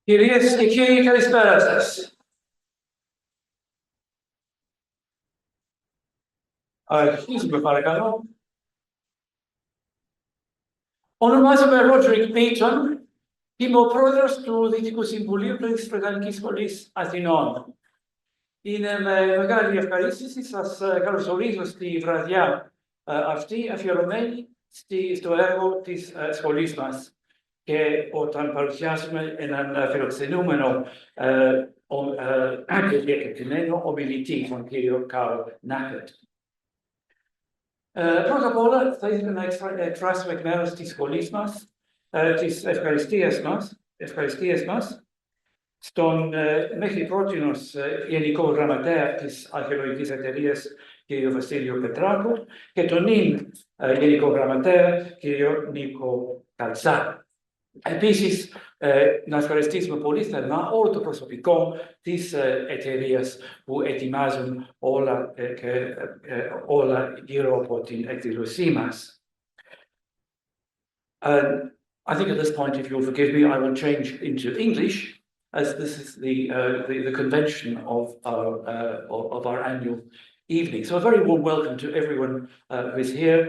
Κυρίες και κύριοι, καλησπέρα σας. Αρχίζουμε παρακαλώ. Ονομάζομαι Roderick Beaton. Είμαι ο πρόεδρος του Διοικητικού Συμβουλίου της Βρετανικής Σχολής Αθηνών. Είναι με μεγάλη ευχαρίστηση σας καλωσορίζω στη βραδιά αυτή αφιερωμένη στο έργο της σχολής μας. Και όταν παρουσιάσουμε έναν φιλοξενούμενο και διακεκριμένο ομιλητή, τον κύριο Knappett. Πρώτα απ' όλα θα ήθελα να εκφράσω εκ μέρους της σχολής μας, τις ευχαριστίες μας στον μέχρι πρότινος Γενικό Γραμματέα της Αρχαιολογικής Εταιρείας, κύριο Βασίλειο Πετράκο, και τον Γενικό Γραμματέα, κύριο Νίκο Καλτσά. Επίσης, να ευχαριστήσουμε πολύ θερμά όλο το προσωπικό της εταιρείας που ετοιμάζουν όλα γύρω από την εκδήλωσή μας. I think at this point, if you'll forgive me, I will change into English, as this is the convention of our annual evening. So a very warm welcome to everyone who is here,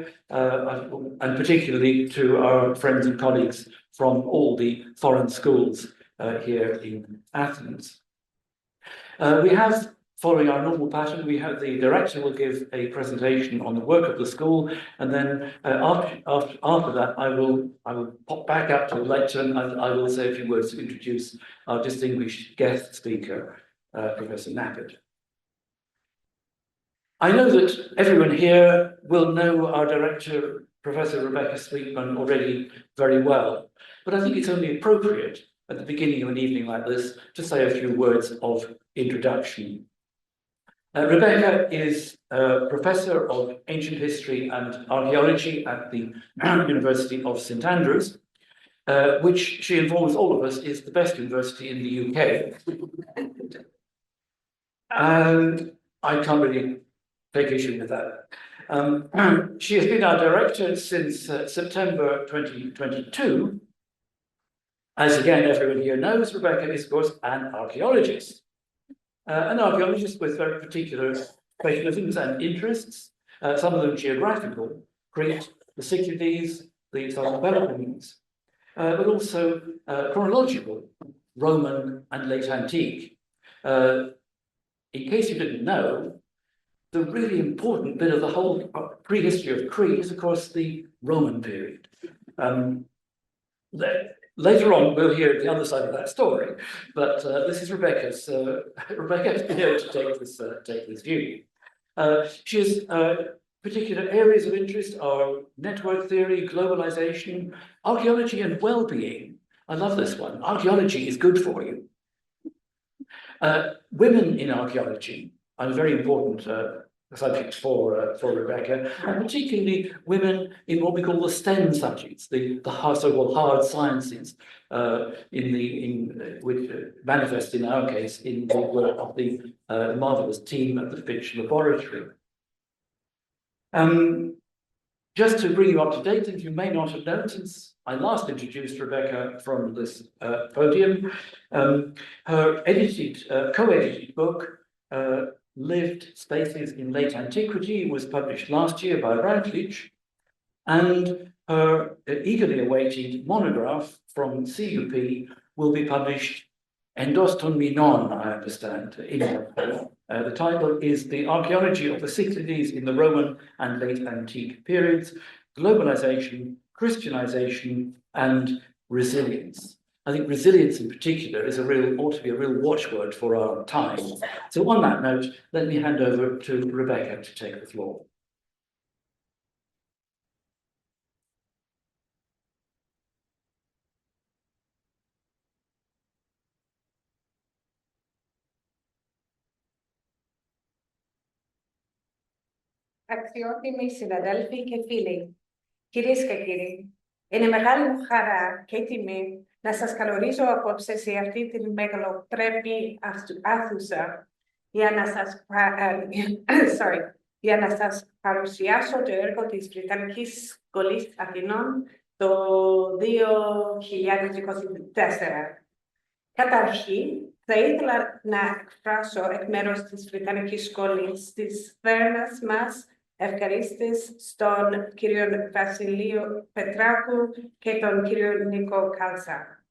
and particularly to our friends and colleagues from all the foreign schools here in Athens. We have, following our normal pattern, the director will give a presentation on the work of the school, and then after that, I will pop back up to the lectern and I will say a few words to introduce our distinguished guest speaker, Professor Knappett. I know that everyone here will know our director, Professor Rebecca Sweetman, already very well, but I think it's only appropriate at the beginning of an evening like this to say a few words of introduction. Rebecca is a professor of ancient history and archaeology at the University of St Andrews, which she informs all of us is the best university in the UK. And I can't really take issue with that. She has been our director since September 2022. As again, everyone here knows, Rebecca is, of course, an archaeologist with very particular specialisms and interests, some of them geographical, Crete, the Cyclades, the Southern Peloponnese, but also chronological, Roman and late antique. In case you didn't know, the really important bit of the whole prehistory of Crete is, of course, the Roman period. Later on, we'll hear the other side of that story, but this is Rebecca's been able to take this view. She has particular areas of interest are network theory, globalization, archaeology and well-being. I love this one. Archaeology is good for you. Women in archaeology are a very important subject for Rebecca, and particularly women in what we call the STEM subjects, the so-called hard sciences, which manifest in our case in the work of the marvelous team at the Fitch Laboratory. Just to bring you up to date, if you may not have known, since I last introduced Rebecca from this podium, her co-edited book, Lived Spaces in Late Antiquity, was published last year by Routledge, and her eagerly awaited monograph from CUP will be published Endoston Minon, I understand, in the title is The Archaeology of the Cyclades in the Roman and Late Antique Periods, Globalization, Christianization, and Resilience. I think resilience in particular ought to be a real watchword for our time. So on that note, let me hand over to Rebecca to take the floor. Αξιότιμοι συναδέλφοι και φίλοι, κυρίες και κύριοι, είναι μεγάλη μου χαρά και τιμή να σας καλωρίζω απόψε σε αυτή την μεγαλοπρεπή αίθουσα για να σας παρουσιάσω το έργο της Βρετανικής Σχολής Αθηνών το 2024. Καταρχήν, θα ήθελα να εκφράσω εκ μέρους της Βρετανικής Σχολής τις θέρμες μας ευχαρίστες στον κύριο Βασιλείο Πετράκου και τον κύριο Νίκο Καλσά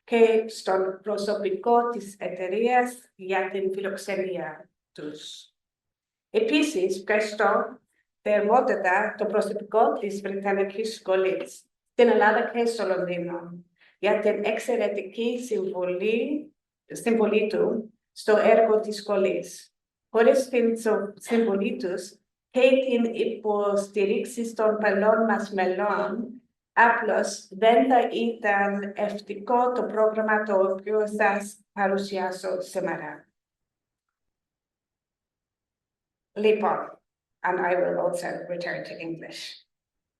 και στον προσωπικό της εταιρείας για την φιλοξενία τους. Επίσης, ευχαριστώ θερμότατα το προσωπικό της Βρετανικής Σχολής στην Ελλάδα και στο Λονδίνο για την εξαιρετική συμβολή του στο έργο της σχολής. Χωρίς την συμβολή τους και την υποστηρίξη των παλιών μας μελών, απλώς δεν θα ήταν ευτικό το πρόγραμμα το οποίο σας παρουσιάσω σήμερα. Λοιπόν, and I will also return to English.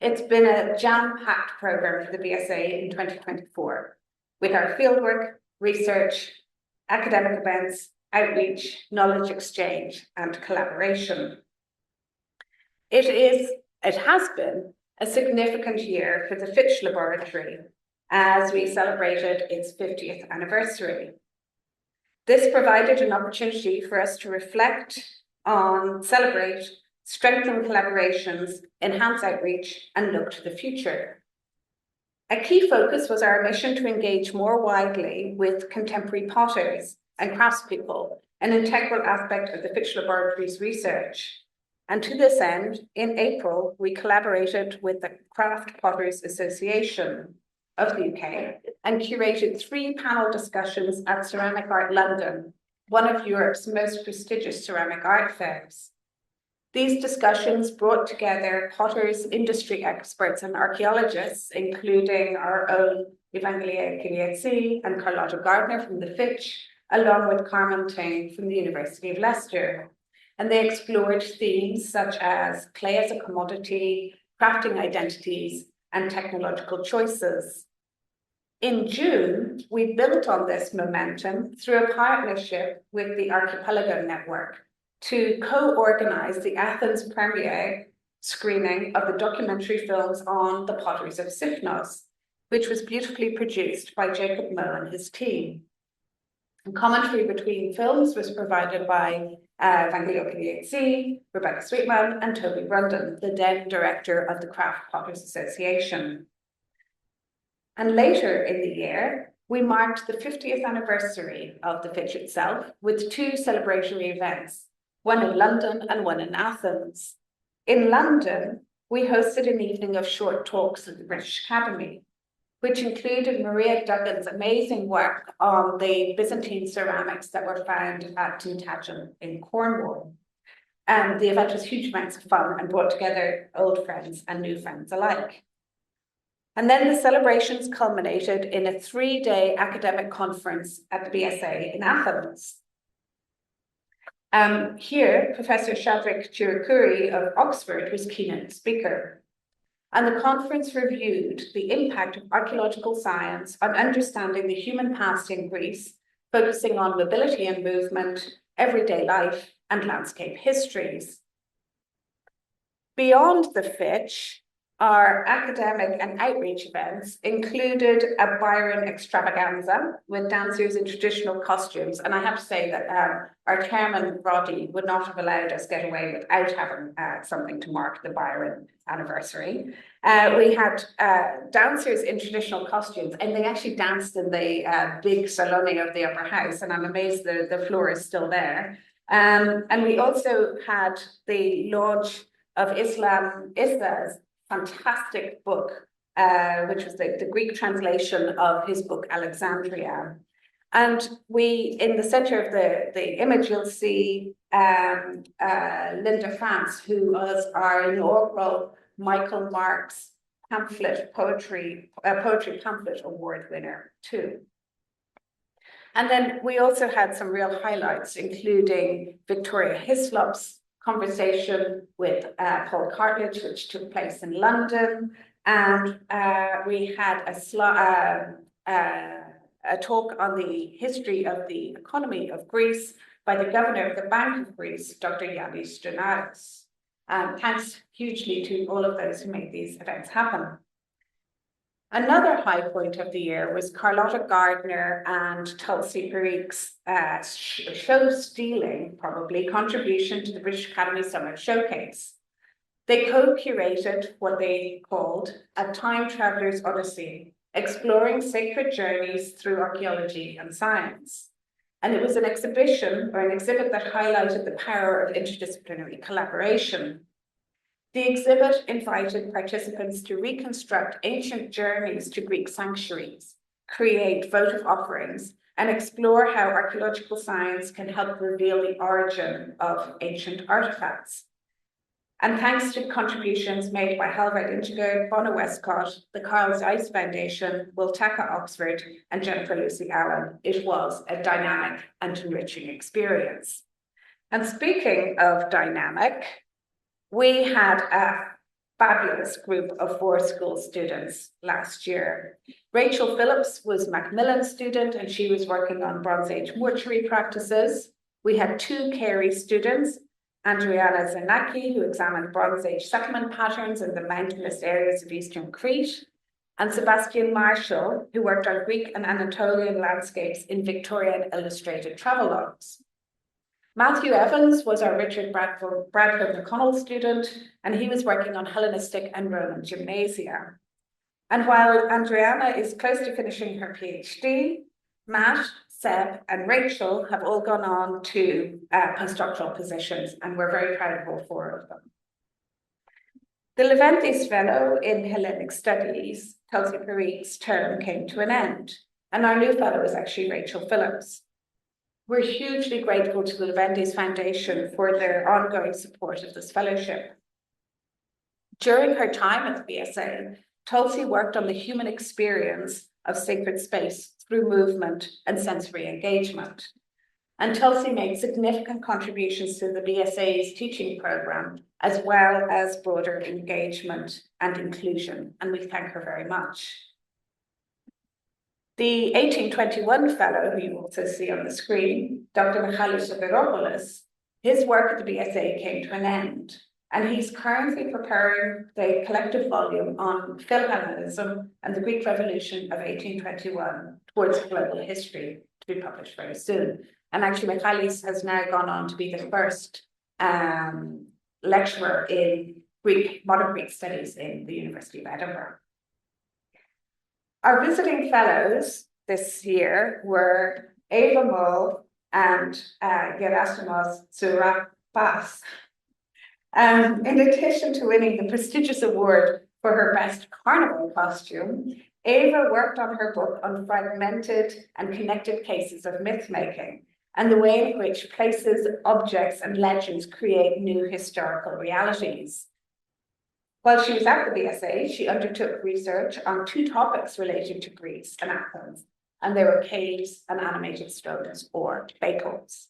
It's been a jam-packed program for the BSA in 2024, with our fieldwork, research, academic events, outreach, knowledge exchange, and collaboration. It has been a significant year for the Fitch Laboratory as we celebrated its 50th anniversary. This provided an opportunity for us to reflect on, celebrate, strengthen collaborations, enhance outreach, and look to the future. A key focus was our mission to engage more widely with contemporary potters and craftspeople, an integral aspect of the Fitch Laboratory's research. And to this end, in April, we collaborated with the Craft Potters Association of the UK and curated 3 panel discussions at Ceramic Art London, one of Europe's most prestigious ceramic art fairs. These discussions brought together potters, industry experts, and archaeologists, including our own Evangelia Kirietsi and Carlotta Gardner from the Fitch, along with Carmen Ting from the University of Leicester. And they explored themes such as clay as a commodity, crafting identities, and technological choices. In June, we built on this momentum through a partnership with the Archaeological network to co-organize the Athens premiere screening of the documentary films on the potteries of Sifnos, which was beautifully produced by Jacob Moe and his team. And commentary between films was provided by Evangelia Kirietsi, Rebecca Sweetman, and Toby Rundon, the then director of the Craft Potters Association. And later in the year, we marked the 50th anniversary of the Fitch itself with 2 celebratory events, one in London and one in Athens. In London, we hosted an evening of short talks at the British Academy, which included Maria Duggan's amazing work on the Byzantine ceramics that were found at Tintagel in Cornwall. And the event was huge amounts of fun and brought together old friends and new friends alike. And then the celebrations culminated in a 3-day academic conference at the BSA in Athens. Here, Professor Roderick of Oxford was keynote speaker. And the conference reviewed the impact of archaeological science on understanding the human past in Greece, focusing on mobility and movement, everyday life, and landscape histories. Beyond the Fitch, our academic and outreach events included a Byron extravaganza with dancers in traditional costumes. And I have to say that our chairman, Roddy, would not have allowed us get away without having something to mark the Byron anniversary. We had dancers in traditional costumes, and they actually danced in the big salone of the upper house. And I'm amazed the floor is still there. And we also had the launch of Issa's fantastic book, which was the Greek translation of his book, Alexandria. And in the center of the image, you'll see Linda France, who was our inaugural Michael Marks poetry pamphlet award winner too. And then we also had some real highlights, including Victoria Hislop's conversation with Paul Cartledge, which took place in London. And we had a talk on the history of the economy of Greece by the governor of the Bank of Greece, Dr. Yannis Stonaris. Thanks hugely to all of those who made these events happen. Another high point of the year was Carlotta Gardner and Tulsi Parik's show-stealing, probably, contribution to the British Academy Summer Showcase. They co-curated what they called A Time Traveler's Odyssey, exploring sacred journeys through archaeology and science. And it was an exhibition or an exhibit that highlighted the power of interdisciplinary collaboration. The exhibit invited participants to reconstruct ancient journeys to Greek sanctuaries, create votive offerings, and explore how archaeological science can help reveal the origin of ancient artifacts. And thanks to contributions made by Halvard Ingegaard, Bona Westcott, the Carl Zeiss Foundation, Wiltaka Oxford, and Jennifer Lucy Allen, it was a dynamic and enriching experience. And speaking of dynamic, we had a fabulous group of 4 school students last year. Rachel Phillips was Macmillan's student, and she was working on Bronze Age mortuary practices. We had 2 Carey students, Andriana Zanaki, who examined Bronze Age settlement patterns in the mountainous areas of Eastern Crete, and Sebastian Marshall, who worked on Greek and Anatolian landscapes in Victorian illustrated travelogues. Matthew Evans was our Richard Bradford McConnell student, and he was working on Hellenistic and Roman gymnasia. And while Andriana is close to finishing her PhD, Matt, Seb, and Rachel have all gone on to postdoctoral positions, and we're very proud of all 4 of them. The Leventis Fellow in Hellenic Studies, Tulsi Parik's term, came to an end, and our new fellow is actually Rachel Phillips. We're hugely grateful to the Leventis Foundation for their ongoing support of this fellowship. During her time at the BSA, Tulsi worked on the human experience of sacred space through movement and sensory engagement. And Tulsi made significant contributions to the BSA's teaching program, as well as broader engagement and inclusion, and we thank her very much. The 1821 fellow, who you also see on the screen, Dr. Michalis Soteropoulos, his work at the BSA came to an end, and he's currently preparing the collective volume on Philhellenism and the Greek Revolution of 1821 towards global history, to be published very soon. And actually, Michalis has now gone on to be the first lecturer in modern Greek studies in the University of Edinburgh. Our visiting fellows this year were Eva Moll and Gerasimos Tsouras. In addition to winning the prestigious award for her best carnival costume, Eva worked on her book on fragmented and connected cases of myth-making and the way in which places, objects, and legends create new historical realities. While she was at the BSA, she undertook research on 2 topics related to Greece and Athens, and they were caves and animated stones, or Beatons.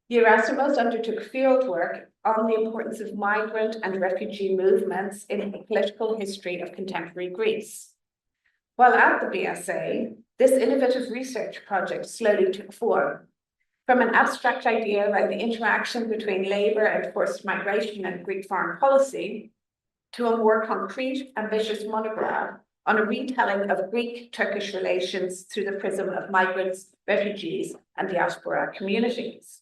Gerasimos undertook field work on the importance of migrant and refugee movements in the political history of contemporary Greece. While at the BSA, this innovative research project slowly took form, from an abstract idea about the interaction between labor and forced migration and Greek foreign policy, to a more concrete, ambitious monograph on a retelling of Greek-Turkish relations through the prism of migrants, refugees, and diaspora communities.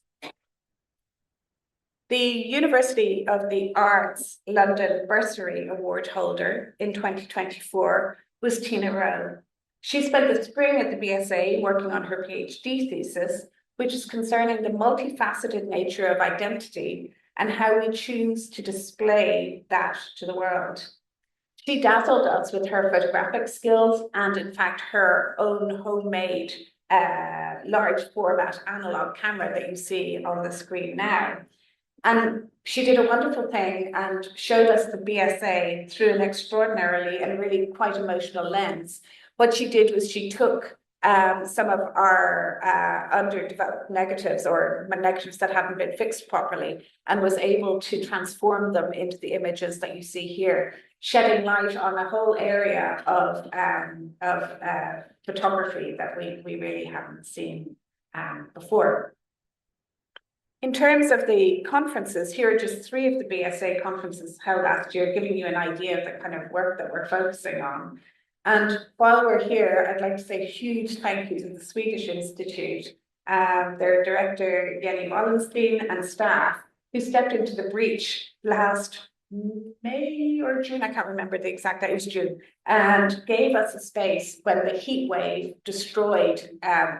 The University of the Arts London Bursary Award holder in 2024 was Tina Rowe. She spent the spring at the BSA working on her PhD thesis, which is concerning the multifaceted nature of identity and how we choose to display that to the world. She dazzled us with her photographic skills and, in fact, her own homemade large format analog camera that you see on the screen now. And she did a wonderful thing and showed us the BSA through an extraordinarily and really quite emotional lens. What she did was she took some of our underdeveloped negatives or negatives that hadn't been fixed properly and was able to transform them into the images that you see here, shedding light on a whole area of photography that we really haven't seen before. In terms of the conferences, here are just 3 of the BSA conferences held last year, giving you an idea of the kind of work that we're focusing on. And while we're here, I'd like to say a huge thank you to the Swedish Institute, their director, Jenny Wallenstein, and staff, who stepped into the breach last May or June, I can't remember the exact date, it was June, and gave us a space when the heat wave destroyed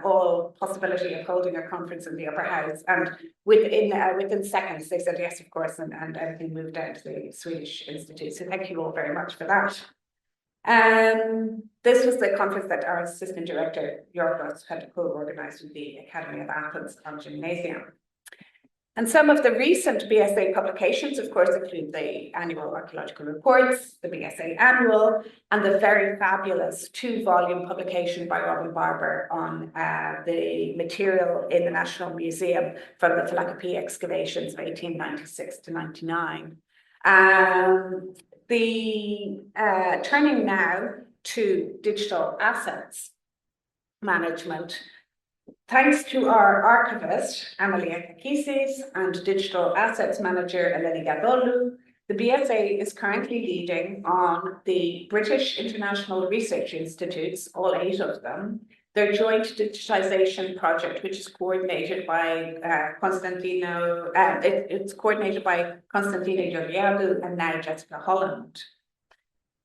all possibility of holding a conference in the upper house. And within seconds, they said yes, of course, and everything moved down to the Swedish Institute. So thank you all very much for that. This was the conference that our assistant director, Yorgos, had co-organized with the Academy of Athens on Gymnasium. And some of the recent BSA publications, of course, include the annual archaeological reports, the BSA annual, and the very fabulous 2-volume publication by Robin Barber on the material in the National Museum from the Phalakopee excavations of 1896 to 99. Turning now to digital assets management. Thanks to our archivist, Amalia Kakisis, and digital assets manager, Eleni Gadolu, the BSA is currently leading on the British International Research Institutes, all 8 of them, their joint digitization project, which is coordinated by it's coordinated by Constantina Georgiadou and now Jessica Holland.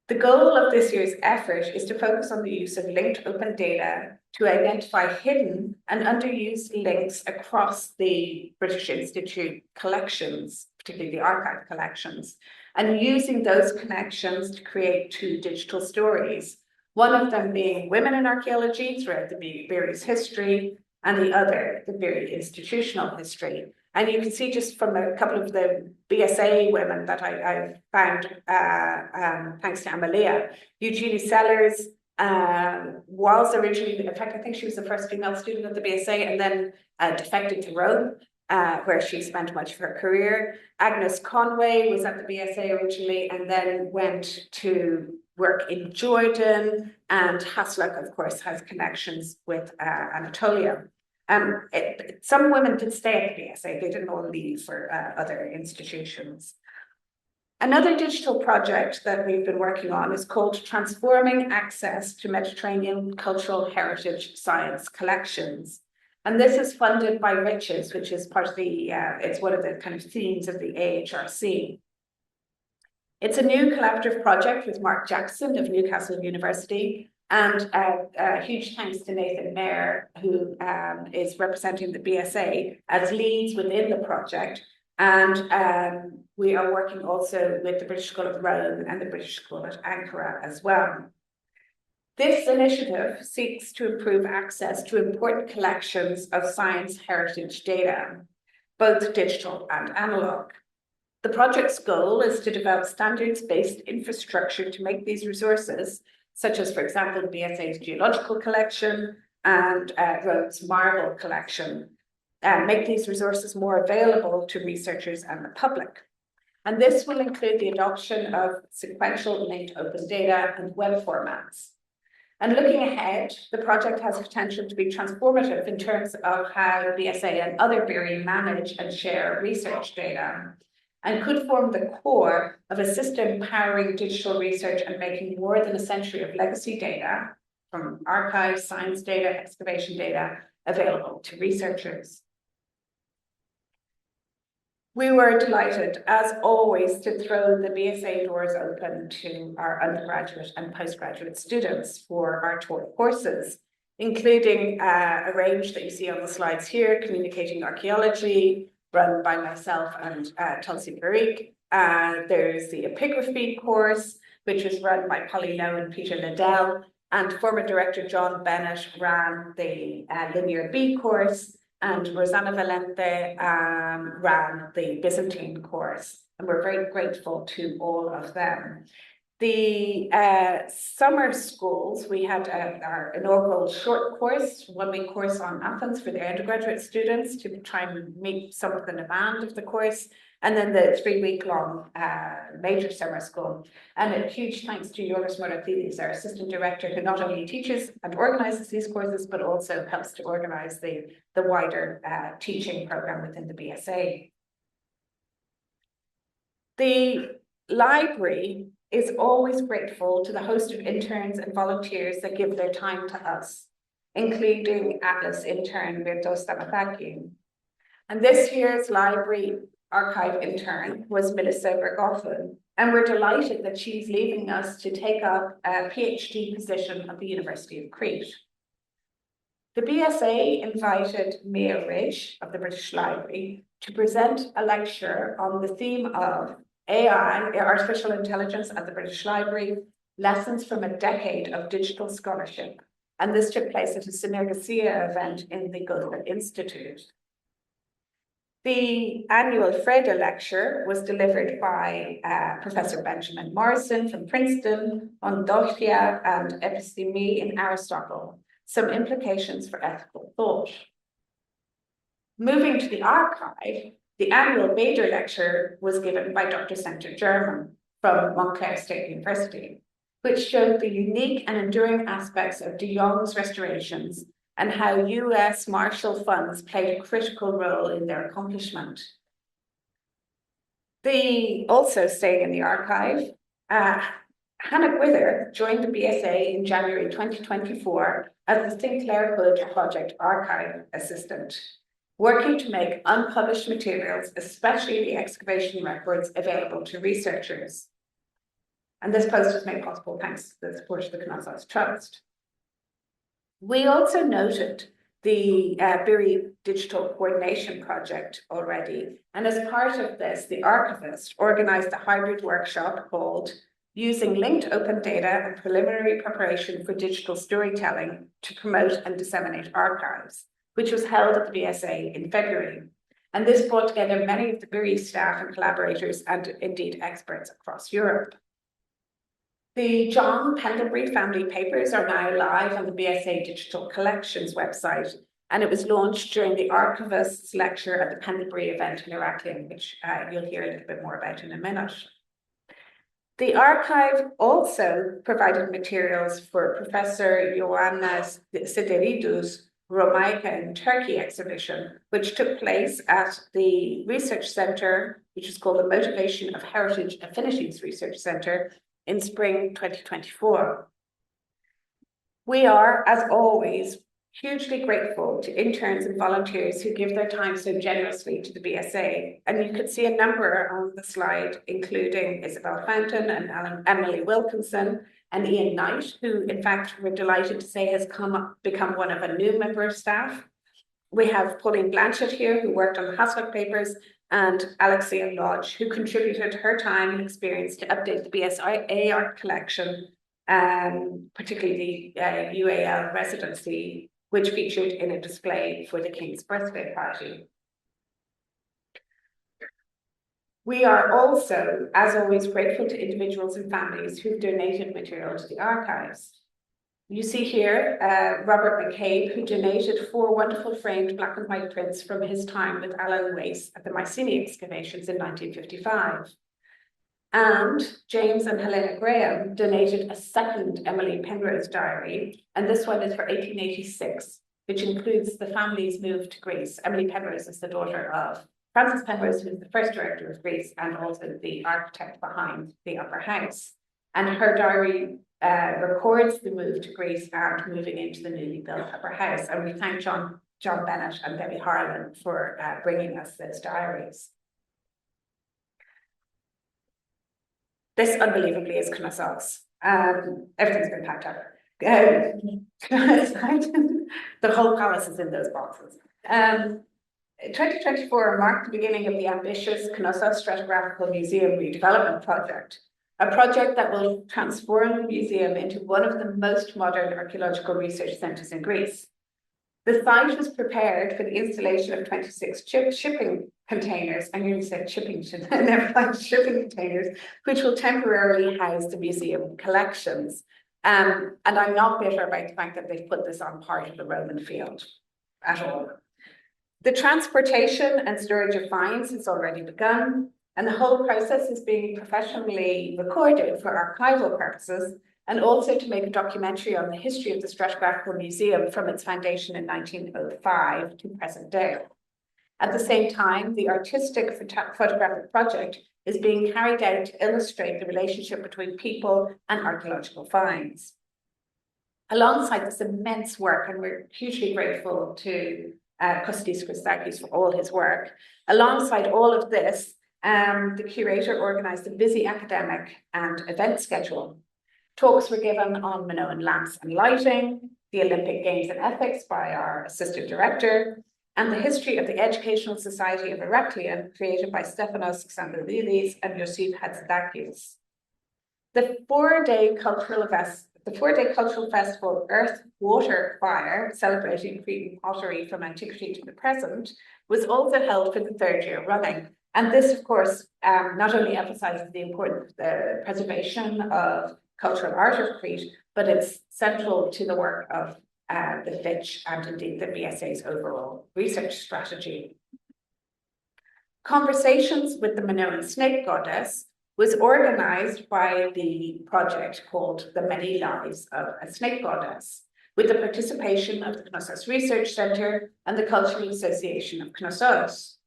The goal of this year's effort is to focus on the use of linked open data to identify hidden and underused links across the British Institute collections, particularly the archive collections, and using those connections to create 2 digital stories, one of them being women in archaeology throughout the Beery's history, and the other, the Beery institutional history. And you can see just from a couple of the BSA women that I found, thanks to Amalia, Eugenie Sellers was originally, in fact, I think she was the first female student at the BSA and then defected to Rome, where she spent much of her career. Agnes Conway was at the BSA originally and then went to work in Jordan, and Hasluk, of course, has connections with Anatolia. Some women did stay at the BSA, they didn't all leave for other institutions. Another digital project that we've been working on is called Transforming Access to Mediterranean Cultural Heritage Science Collections. And this is funded by Riches, which is part of the, it's one of the kind of themes of the AHRC. It's a new collaborative project with Mark Jackson of Newcastle University, and huge thanks to Nathan Mayer, who is representing the BSA as leads within the project. And we are working also with the British School of Rome and the British School at Ankara as well. This initiative seeks to improve access to important collections of science heritage data, both digital and analog. The project's goal is to develop standards-based infrastructure to make these resources, such as, for example, the BSA's geological collection and Rhodes Marble collection, make these resources more available to researchers and the public. And this will include the adoption of sequential linked open data and web formats. And looking ahead, the project has potential to be transformative in terms of how BSA and other BERI manage and share research data, and could form the core of a system powering digital research and making more than a century of legacy data from archives, science data, excavation data available to researchers. We were delighted, as always, to throw the BSA doors open to our undergraduate and postgraduate students for our tour courses, including a range that you see on the slides here: Communicating Archaeology, run by myself and Tulsi Parikh. There's the Epigraphy course, which was run by Polly Lowe and Peter Liddell, and former director John Bennett ran the Linear B course, and Rosanna Valente ran the Byzantine course. And we're very grateful to all of them. The summer schools, we had our inaugural short course, 1-week course on Athens for the undergraduate students to try and meet some of the demand of the course, and then the 3-week-long major summer school. And a huge thanks to Yorgos Morathidis, our assistant director, who not only teaches and organizes these courses, but also helps to organize the wider teaching program within the BSA. The library is always grateful to the host of interns and volunteers that give their time to us, including Atlas intern Beaton Stamathaki. And this year's library archive intern was Melissa Bergoffen, and we're delighted that she's leaving us to take up a PhD position at the University of Crete. The BSA invited Mia Ridge of the British Library to present a lecture on the theme of AI, artificial intelligence at the British Library, lessons from a decade of digital scholarship. And this took place at a Sine Garcia event in the Goethe Institute. The annual Freda lecture was delivered by Professor Benjamin Morrison from Princeton on Dochia and Episteme in Aristotle, some implications for ethical thought. Moving to the archive, the annual Bader lecture was given by Dr. Senter German from Montclair State University, which showed the unique and enduring aspects of de Jong's restorations and how US Marshall funds played a critical role in their accomplishment. Also staying in the archive, Hannah Gwither joined the BSA in January 2024 as the Sinclair Hood Project Archive Assistant, working to make unpublished materials, especially the excavation records, available to researchers. And this post was made possible thanks to the support of the Knappett Trust. We also noted the BIRI Digital Coordination Project already, and as part of this, the archivist organized a hybrid workshop called Using Linked Open Data and Preliminary Preparation for Digital Storytelling to Promote and Disseminate Archives, which was held at the BSA in February. And this brought together many of the BIRI staff and collaborators and indeed experts across Europe. The John Pendlebury family papers are now live on the BSA Digital Collections website, and it was launched during the archivist's lecture at the Pendlebury event in Heraklion, which you'll hear a little bit more about in a minute. The archive also provided materials for Professor Ioanna Sideridou's Romaika in Turkey exhibition, which took place at the Research Centre, which is called the Motivation of Heritage Affinities Research Centre, in spring 2024. We are, as always, hugely grateful to interns and volunteers who give their time so generously to the BSA. And you can see a number on the slide, including Isabel Fountain and Emily Wilkinson and Ian Knight, who in fact we're delighted to say has become one of a new member of staff. We have Pauline Blanchett here, who worked on the Haslock papers, and Alexia Lodge, who contributed her time and experience to update the BSA art collection, particularly the UAL residency, which featured in a display for the King's birthday party. We are also, as always, grateful to individuals and families who've donated material to the archives. You see here Robert McCabe, who donated 4 wonderful framed black and white prints from his time with Alan Wace at the Mycenae excavations in 1955. And James and Helena Graham donated a second Emily Penrose diary, and this one is for 1886, which includes the family's move to Greece. Emily Penrose is the daughter of Francis Penrose, who is the first director of Greece and also the architect behind the Upper House. And her diary records the move to Greece and moving into the newly built Upper House. And we thank John Bennett and Debbie Harlan for bringing us those diaries. This unbelievably is Knappett. Everything's been packed up. The whole palace is in those boxes. 2024 marked the beginning of the ambitious Knappett Stratigraphical Museum redevelopment project, a project that will transform the museum into one of the most modern archaeological research centres in Greece. The site was prepared for the installation of 26 shipping containers. I'm going to say shipping containers, which will temporarily house the museum collections. And I'm not bitter about the fact that they've put this on part of the Roman field at all. The transportation and storage of finds has already begun, and the whole process is being professionally recorded for archival purposes, and also to make a documentary on the history of the Stratigraphical Museum from its foundation in 1905 to present day. At the same time, the artistic photographic project is being carried out to illustrate the relationship between people and archaeological finds. Alongside this immense work, and we're hugely grateful to Kostis Christakis for all his work, alongside all of this, the curator organised a busy academic and event schedule. Talks were given on Minoan lamps and lighting, the Olympic Games and ethics by our assistant director, and the history of the Educational Society of Heraklion, created by Stefanos Xanthoulides and Yosif Hatzidakis. The four-day cultural festival Earth, Water, Fire, celebrating Cretan pottery from antiquity to the present, was also held for the third year running. And this, of course, not only emphasizes the importance of the preservation of cultural art of Crete, but it's central to the work of the Fitch and indeed the BSA's overall research strategy. Conversations with the Minoan snake goddess was organized by the project called The Many Lives of a Snake Goddess, with the participation of the Knossos Research Center and the Cultural Association of Knossos.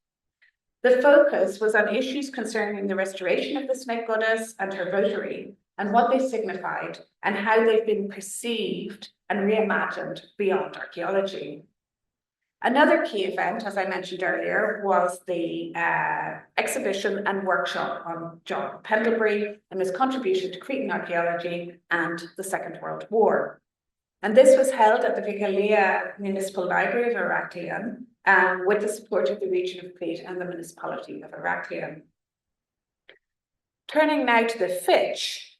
The focus was on issues concerning the restoration of the snake goddess and her votary, and what they signified, and how they've been perceived and reimagined beyond archaeology. Another key event, as I mentioned earlier, was the exhibition and workshop on John Pendlebury and his contribution to Cretan archaeology and the Second World War. And this was held at the Vigilia Municipal Library of Heraklion, with the support of the region of Crete and the municipality of Heraklion. Turning now to the Fitch,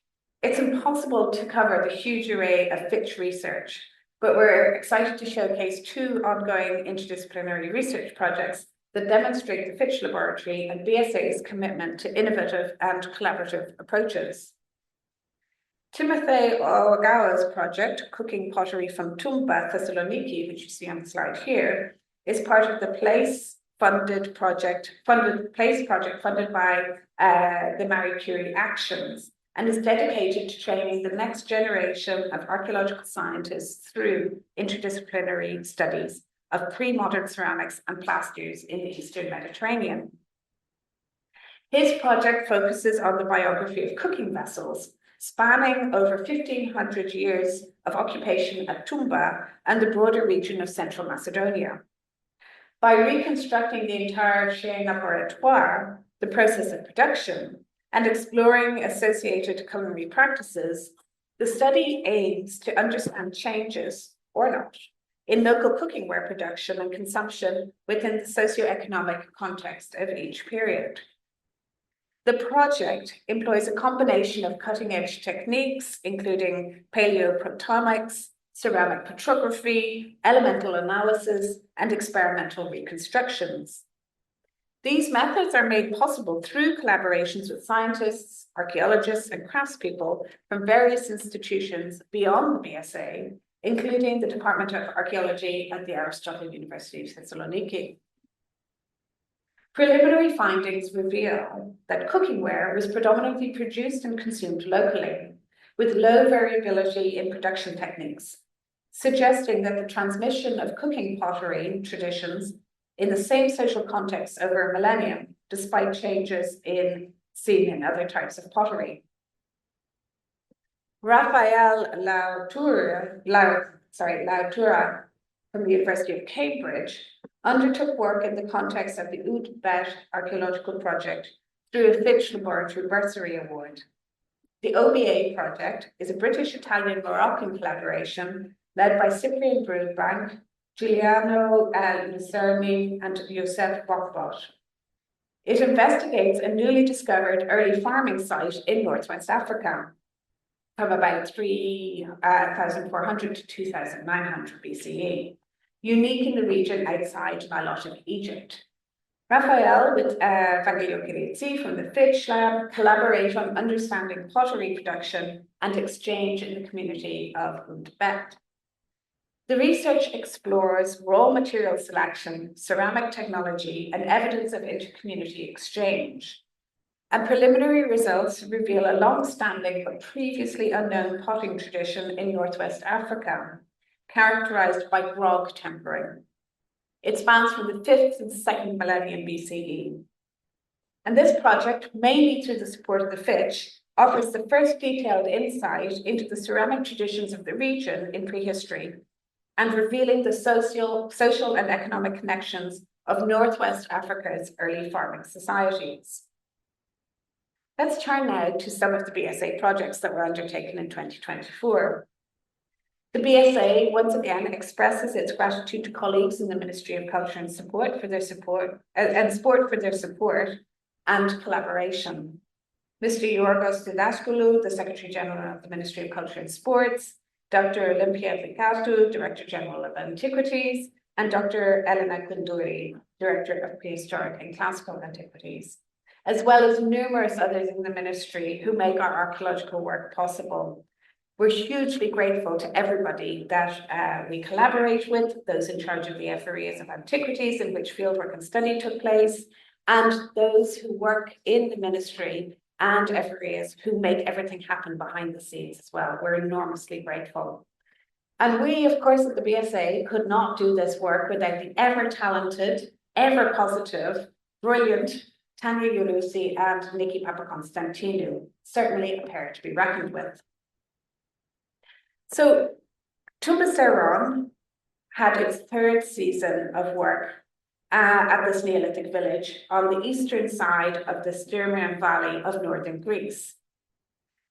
it's impossible to cover the huge array of Fitch research, but we're excited to showcase two ongoing interdisciplinary research projects that demonstrate the Fitch Laboratory and BSA's commitment to innovative and collaborative approaches. Timothy Ogawa's project, Cooking Pottery from Tumba, Thessaloniki, which you see on the slide here, is part of the place project funded by the Marie Curie Actions, and is dedicated to training the next generation of archaeological scientists through interdisciplinary studies of pre-modern ceramics and plasters in the Eastern Mediterranean. His project focuses on the biography of cooking vessels, spanning over 1,500 years of occupation at Tumba and the broader region of Central Macedonia. By reconstructing the entire chaîne opératoire, the process of production, and exploring associated culinary practices, the study aims to understand changes, or not, in local cookingware production and consumption within the socioeconomic context of each period. The project employs a combination of cutting-edge techniques, including paleoprotomics, ceramic petrography, elemental analysis, and experimental reconstructions. These methods are made possible through collaborations with scientists, archaeologists, and craftspeople from various institutions beyond the BSA, including the Department of Archaeology at the Aristotle University of Thessaloniki. Preliminary findings reveal that cookingware was predominantly produced and consumed locally, with low variability in production techniques, suggesting that the transmission of cooking pottery traditions in the same social context over a millennium, despite changes seen in other types of pottery. Raphael Lautura from the University of Cambridge undertook work in the context of the Oud-Bet Archaeological Project through a Fitch Laboratory Bursary Award. The OBA project is a British-Italian-Moroccan collaboration led by Cyprian Broodbank, Giuliano Lucerni, and Josef Bokbot. It investigates a newly discovered early farming site in Northwest Africa from about 3,400 to 2,900 BCE, unique in the region outside Nilotic Egypt. Raphael with Vangelio Chirizzi from the Fitch Lab collaborate on understanding pottery production and exchange in the community of Oud-Bet. The research explores raw material selection, ceramic technology, and evidence of inter-community exchange. And preliminary results reveal a long-standing but previously unknown potting tradition in Northwest Africa, characterized by grog tempering. It spans from the 5th to the 2nd millennium BCE. And this project, mainly through the support of the Fitch, offers the first detailed insight into the ceramic traditions of the region in prehistory and revealing the social and economic connections of Northwest Africa's early farming societies. Let's turn now to some of the BSA projects that were undertaken in 2024. The BSA once again expresses its gratitude to colleagues in the Ministry of Culture and Sport for their support and collaboration. Mr. Yorgos Didaskolou, the Secretary General of the Ministry of Culture and Sports, Dr. Olympia Picatu, Director General of Antiquities, and Dr. Elena Gunduri, Director of Prehistoric and Classical Antiquities, as well as numerous others in the ministry who make our archaeological work possible. We're hugely grateful to everybody that we collaborate with, those in charge of the areas of antiquities in which fieldwork and study took place, and those who work in the ministry and areas who make everything happen behind the scenes as well. We're enormously grateful. And we, of course, at the BSA could not do this work without the ever-talented, ever-positive, brilliant Tanya Ulusi and Nikki Papakonstantinou, certainly a pair to be reckoned with. So, Tumaseron had its 3rd season of work at this Neolithic village on the eastern side of the Sturmian Valley of northern Greece.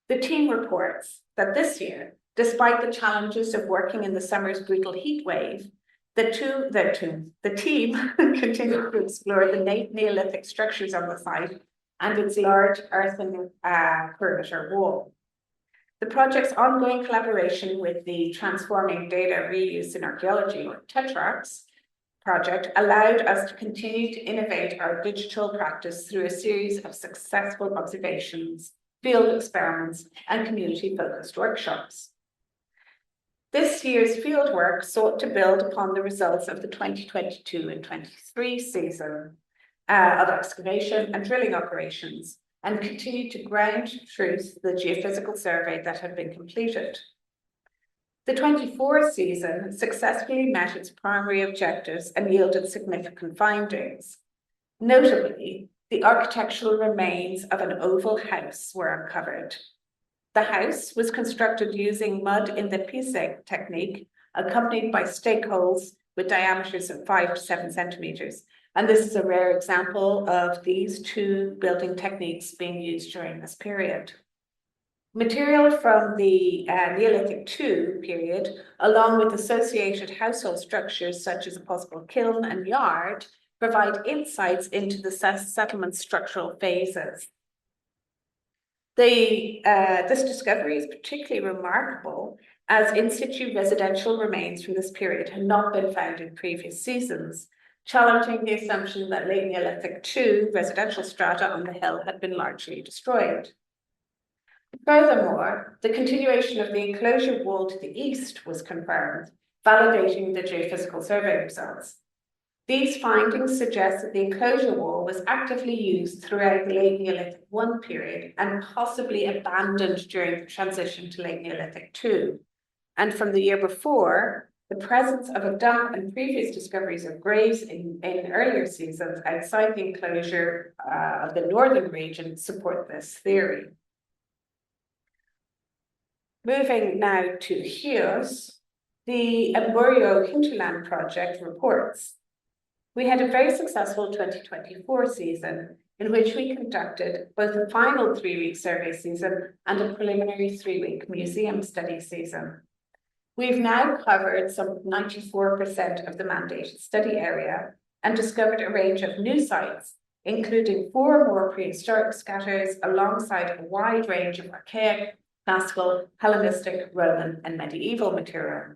The team reports that this year, despite the challenges of working in the summer's brutal heat wave, the team continued to explore the Neolithic structures on the site and its large earthen perimeter wall. The project's ongoing collaboration with the Transforming Data Reuse in Archaeology, or TETRARCS, project allowed us to continue to innovate our digital practice through a series of successful observations, field experiments, and community-focused workshops. This year's fieldwork sought to build upon the results of the 2022 and 23 season of excavation and drilling operations, and continued to ground truth the geophysical survey that had been completed. The 24 season successfully met its primary objectives and yielded significant findings. Notably, the architectural remains of an oval house were uncovered. The house was constructed using mud in the pisek technique, accompanied by stake holes with diameters of 5 to 7 centimeters. And this is a rare example of these 2 building techniques being used during this period. Material from the Neolithic II period, along with associated household structures such as a possible kiln and yard, provide insights into the settlement's structural phases. This discovery is particularly remarkable as in situ residential remains from this period had not been found in previous seasons, challenging the assumption that late Neolithic II residential strata on the hill had been largely destroyed. Furthermore, the continuation of the enclosure wall to the east was confirmed, validating the geophysical survey results. These findings suggest that the enclosure wall was actively used throughout the late Neolithic I period and possibly abandoned during the transition to late Neolithic II. And from the year before, the presence of a dump and previous discoveries of graves in earlier seasons outside the enclosure of the northern region support this theory. Moving now to Chios, the Emburio Hinterland project reports. We had a very successful 2024 season in which we conducted both a final 3-week survey season and a preliminary 3-week museum study season. We've now covered some 94% of the mandated study area and discovered a range of new sites, including 4 more prehistoric scatters alongside a wide range of archaic, classical, Hellenistic, Roman, and medieval material.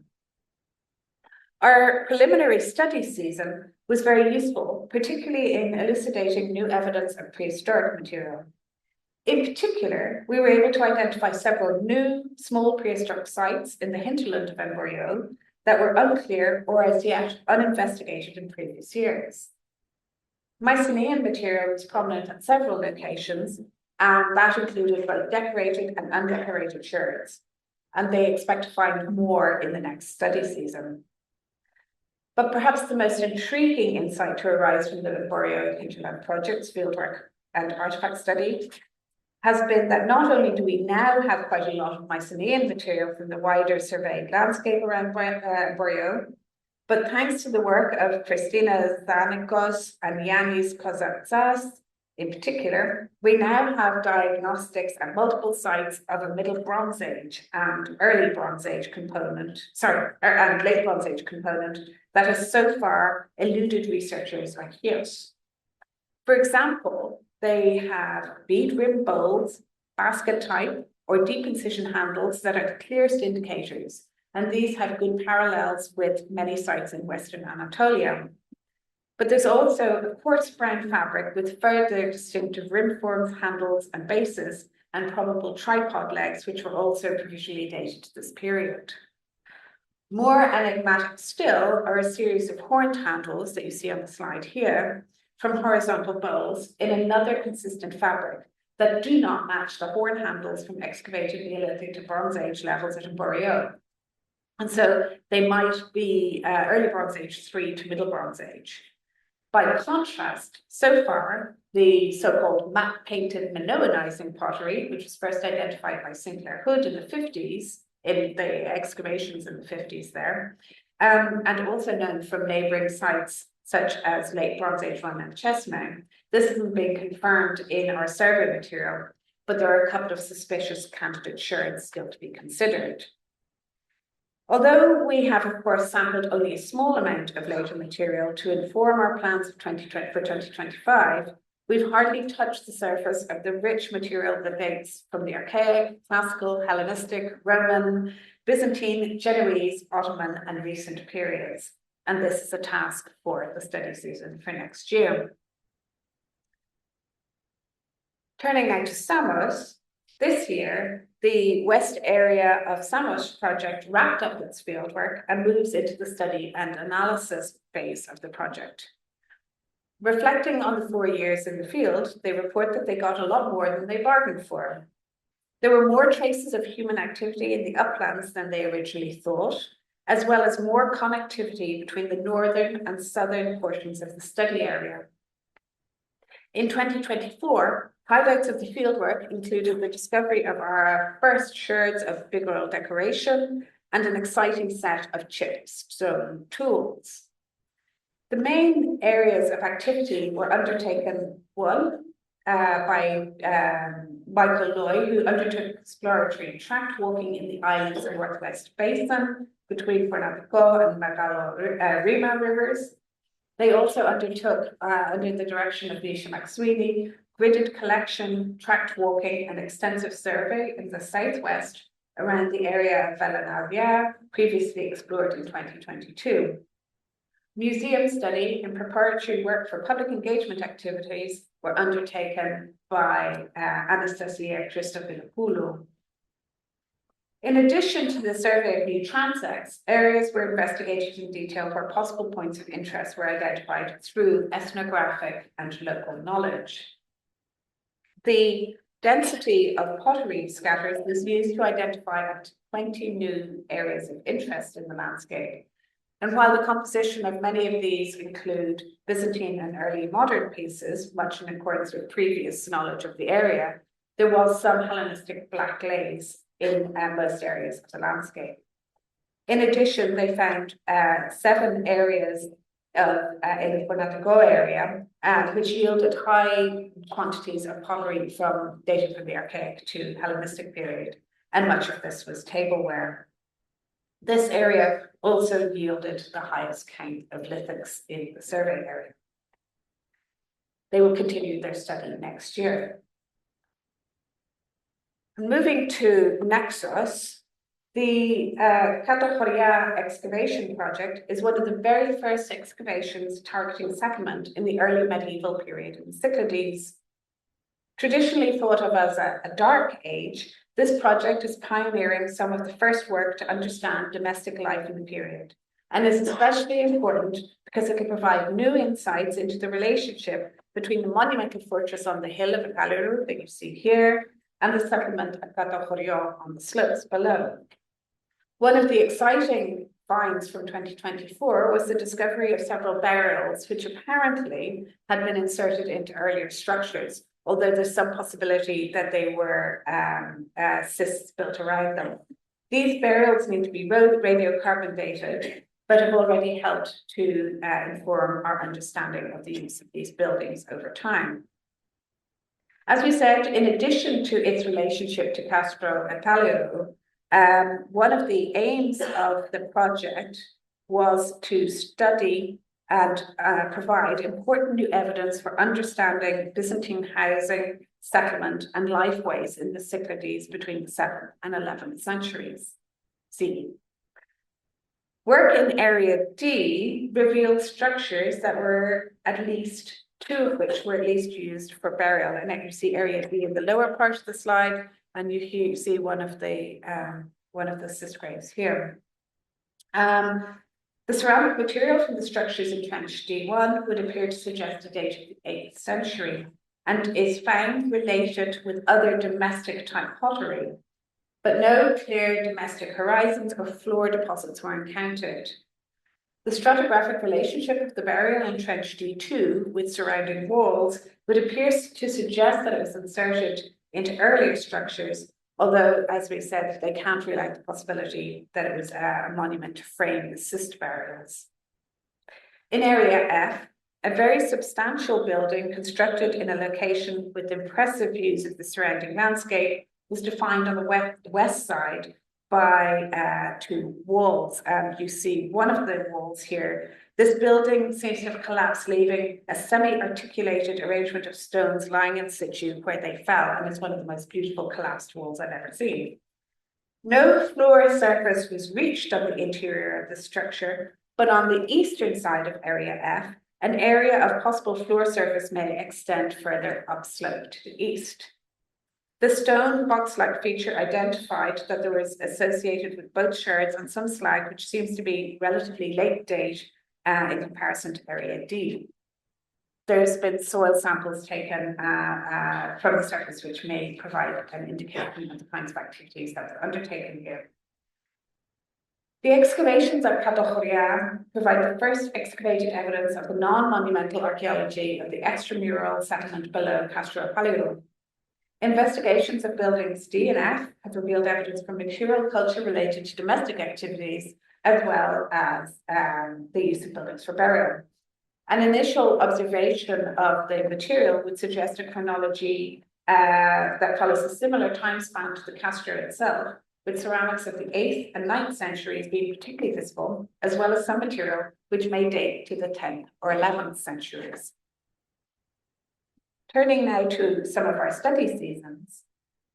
Our preliminary study season was very useful, particularly in elucidating new evidence of prehistoric material. In particular, we were able to identify several new small prehistoric sites in the hinterland of Emburio that were unclear or as yet uninvestigated in previous years. Mycenaean material was prominent at several locations, and that included both decorated and undecorated sherds, and they expect to find more in the next study season. But perhaps the most intriguing insight to arise from the Boreal Hinterland project's fieldwork and artifact study has been that not only do we now have quite a lot of Mycenaean material from the wider surveyed landscape around Boreal, but thanks to the work of Christina Zanikos and Yanis Kozatsas in particular, we now have diagnostics at multiple sites of a Middle Bronze Age and early Bronze Age component, and late Bronze Age component that has so far eluded researchers like Hughes. For example, they have bead rim bowls, basket type, or deep incision handles that are the clearest indicators, and these have good parallels with many sites in Western Anatolia. But there's also a quartz brown fabric with further distinctive rim forms, handles, and bases, and probable tripod legs, which were also provisionally dated to this period. More enigmatic still are a series of horned handles that you see on the slide here from horizontal bowls in another consistent fabric that do not match the horn handles from excavated Neolithic to Bronze Age levels at Boreal. And so they might be early Bronze Age 3 to Middle Bronze Age. By contrast, so far, the so-called map-painted Minoanizing pottery, which was first identified by Sinclair Hood in the 50s, in the excavations in the 50s there, and also known from neighboring sites such as late Bronze Age one and Chesme. This hasn't been confirmed in our survey material, but there are a couple of suspicious candidate sherds still to be considered. Although we have, of course, sampled only a small amount of later material to inform our plans for 2025, we've hardly touched the surface of the rich material that dates from the Archaic, Classical, Hellenistic, Roman, Byzantine, Genoese, Ottoman, and recent periods. And this is a task for the study season for next year. Turning now to Samos, this year, the west area of Samos project wrapped up its fieldwork and moves into the study and analysis phase of the project. Reflecting on the 4 years in the field, they report that they got a lot more than they bargained for. There were more traces of human activity in the uplands than they originally thought, as well as more connectivity between the northern and southern portions of the study area. In 2024, highlights of the fieldwork included the discovery of our first sherds of figural decoration and an exciting set of chipstone tools. The main areas of activity were undertaken, one, by Michael Loy, who undertook exploratory tract walking in the island's northwest basin between Fornatico and Magalo-Rima rivers. They also undertook, under the direction of Nisha McSweeney, gridded collection, tract walking, and extensive survey in the southwest around the area of Villanavia, previously explored in 2022. Museum study and preparatory work for public engagement activities were undertaken by Anastasia Christofilopoulou. In addition to the survey of new transects, areas were investigated in detail where possible points of interest were identified through ethnographic and local knowledge. The density of pottery scatters was used to identify up to 20 new areas of interest in the landscape. And while the composition of many of these include Byzantine and early modern pieces, much in accordance with previous knowledge of the area, there was some Hellenistic black glaze in most areas of the landscape. In addition, they found 7 areas in the Fornatico area, which yielded high quantities of pottery dated from the Archaic to Hellenistic period, and much of this was tableware. This area also yielded the highest count of lithics in the survey area. They will continue their study next year. Moving to Naxos, the Katahoria excavation project is one of the very first excavations targeting settlement in the early medieval period in the Cyclades. Traditionally thought of as a dark age, this project is pioneering some of the first work to understand domestic life in the period, and is especially important because it can provide new insights into the relationship between the monumental fortress on the hill of Galiru that you see here and the settlement at Katahoria on the slopes below. One of the exciting finds from 2024 was the discovery of several burials, which apparently had been inserted into earlier structures, although there's some possibility that they were cysts built around them. These burials need to be radiocarbon dated, but have already helped to inform our understanding of the use of these buildings over time. As we said, in addition to its relationship to Castro and Paleo, one of the aims of the project was to study and provide important new evidence for understanding Byzantine housing, settlement, and lifeways in the Cyclades between the 7th and 11th centuries CE. Work in Area D revealed structures that were at least two of which were at least used for burial. And then you see Area D in the lower part of the slide, and you see one of the cyst graves here. The ceramic material from the structures in Trench D1 would appear to suggest a date of the 8th century and is found related with other domestic type pottery, but no clear domestic horizons or floor deposits were encountered. The stratigraphic relationship of the burial in Trench D2 with surrounding walls would appear to suggest that it was inserted into earlier structures, although, as we said, they can't rule out the possibility that it was a monument to frame the cyst burials. In Area F, a very substantial building constructed in a location with impressive views of the surrounding landscape was defined on the west side by two walls. You see one of the walls here. This building seems to have collapsed, leaving a semi-articulated arrangement of stones lying in situ where they fell, and it's one of the most beautiful collapsed walls I've ever seen. No floor surface was reached on the interior of the structure, but on the eastern side of Area F, an area of possible floor surface may extend further upslope to the east. The stone box-like feature identified that there was associated with both sherds and some slag, which seems to be relatively late date in comparison to Area D. There's been soil samples taken from the surface, which may provide an indication of the kinds of activities that were undertaken here. The excavations at Kadochoria provide the first excavated evidence of the non-monumental archaeology of the extramural settlement below Castro Paleo. Investigations of buildings D and F have revealed evidence from material culture related to domestic activities, as well as the use of buildings for burial. An initial observation of the material would suggest a chronology that follows a similar time span to the Castro itself, with ceramics of the 8th and 9th centuries being particularly visible, as well as some material which may date to the 10th or 11th centuries. Turning now to some of our study seasons.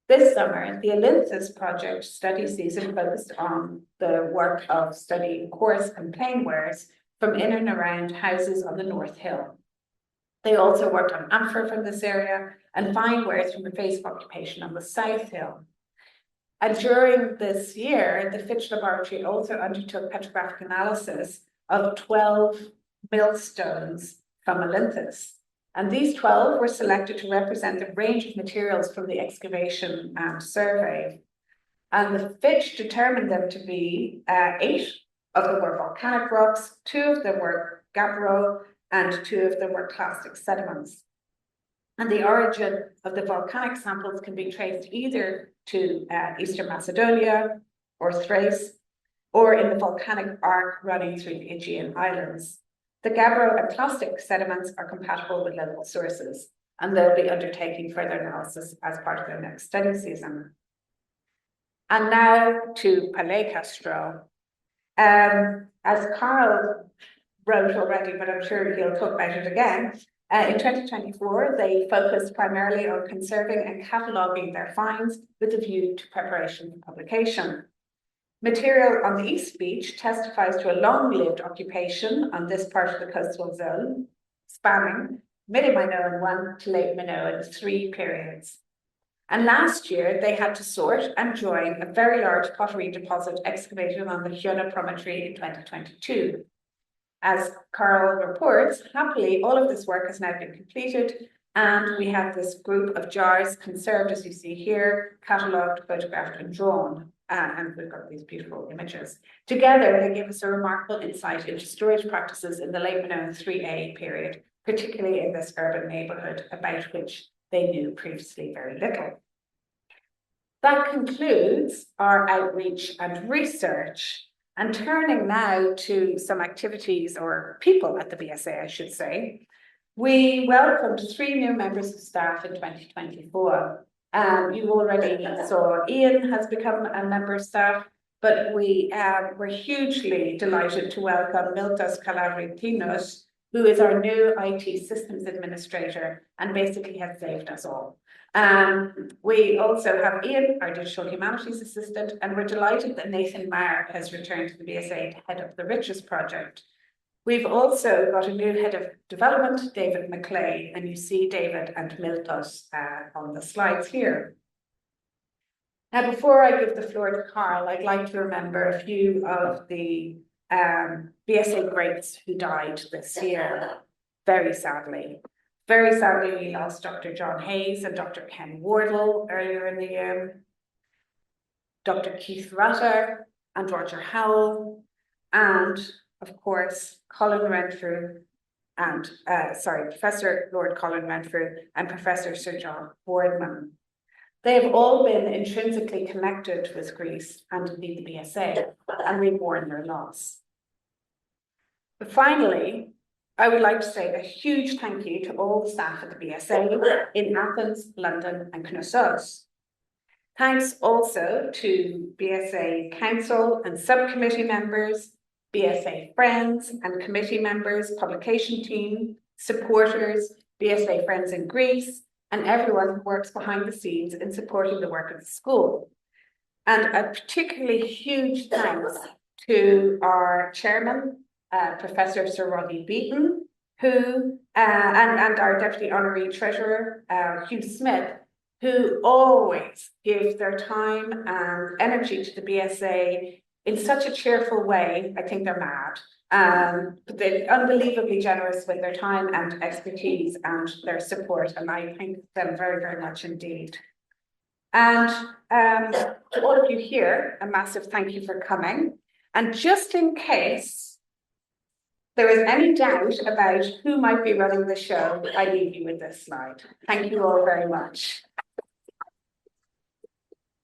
This summer, the Olynthus project study season focused on the work of studying coarse and plain wares from in and around houses on the North Hill. They also worked on amphora from this area and fine wares from the phase of occupation on the South Hill. And during this year, the Fitch Laboratory also undertook petrographic analysis of 12 millstones from Olynthus. And these 12 were selected to represent the range of materials from the excavation and survey. And the Fitch determined them to be 8 of them were volcanic rocks, 2 of them were gabbro, and 2 of them were clastic sediments. And the origin of the volcanic samples can be traced either to Eastern Macedonia or Thrace, or in the volcanic arc running through the Aegean Islands. The gabbro and clastic sediments are compatible with local sources, and they'll be undertaking further analysis as part of their next study season. And now to Palaikastro. As Carl wrote already, but I'm sure he'll talk about it again, in 2024, they focused primarily on conserving and cataloguing their finds with a view to preparation for publication. Material on the East Beach testifies to a long-lived occupation on this part of the coastal zone, spanning Mid-Minoan 1 to Late Minoan 3 periods. And last year, they had to sort and join a very large pottery deposit excavated on the Hyona promontory in 2022. As Carl reports, happily, all of this work has now been completed, And we have this group of jars conserved, as you see here, catalogued, photographed, and drawn. And we've got these beautiful images. Together, they give us a remarkable insight into storage practices in the late Minoan 3A period, particularly in this urban neighbourhood about which they knew previously very little. That concludes our outreach and research. And turning now to some activities or people at the BSA, I should say, we welcomed 3 new members of staff in 2024. You already saw Ian has become a member of staff, but we were hugely delighted to welcome Miltos Kalavrikinos, who is our new IT systems administrator and basically has saved us all. We also have Ian, our digital humanities assistant, and we're delighted that Nathan Maher has returned to the BSA to head up the Riches project. We've also got a new head of development, David McClay, and you see David and Miltos on the slides here. Now, before I give the floor to Carl, I'd like to remember a few of the BSA greats who died this year, very sadly. Very sadly, we lost Dr. John Hayes and Dr. Ken Wardle earlier in the year, Dr. Keith Rutter and Roger Howell, and of course, Colin Renfrew and, Professor Lord Colin Renfrew and Professor Sir John Boardman. They have all been intrinsically connected with Greece and indeed the BSA, and we mourn their loss. But finally, I would like to say a huge thank you to all the staff at the BSA in Athens, London, and Knossos. Thanks also to BSA Council and subcommittee members, BSA friends and committee members, publication team, supporters, BSA Friends in Greece, and everyone who works behind the scenes in supporting the work of the school. And a particularly huge thanks to our chairman, Professor Sir Roderick Beaton, who and our Deputy Honorary Treasurer, Hugh Smith, who always give their time and energy to the BSA in such a cheerful way. I think they're mad. But they're unbelievably generous with their time and expertise and their support, and I thank them very, very much indeed. And to all of you here, a massive thank you for coming. And just in case there is any doubt about who might be running the show, I leave you with this slide. Thank you all very much.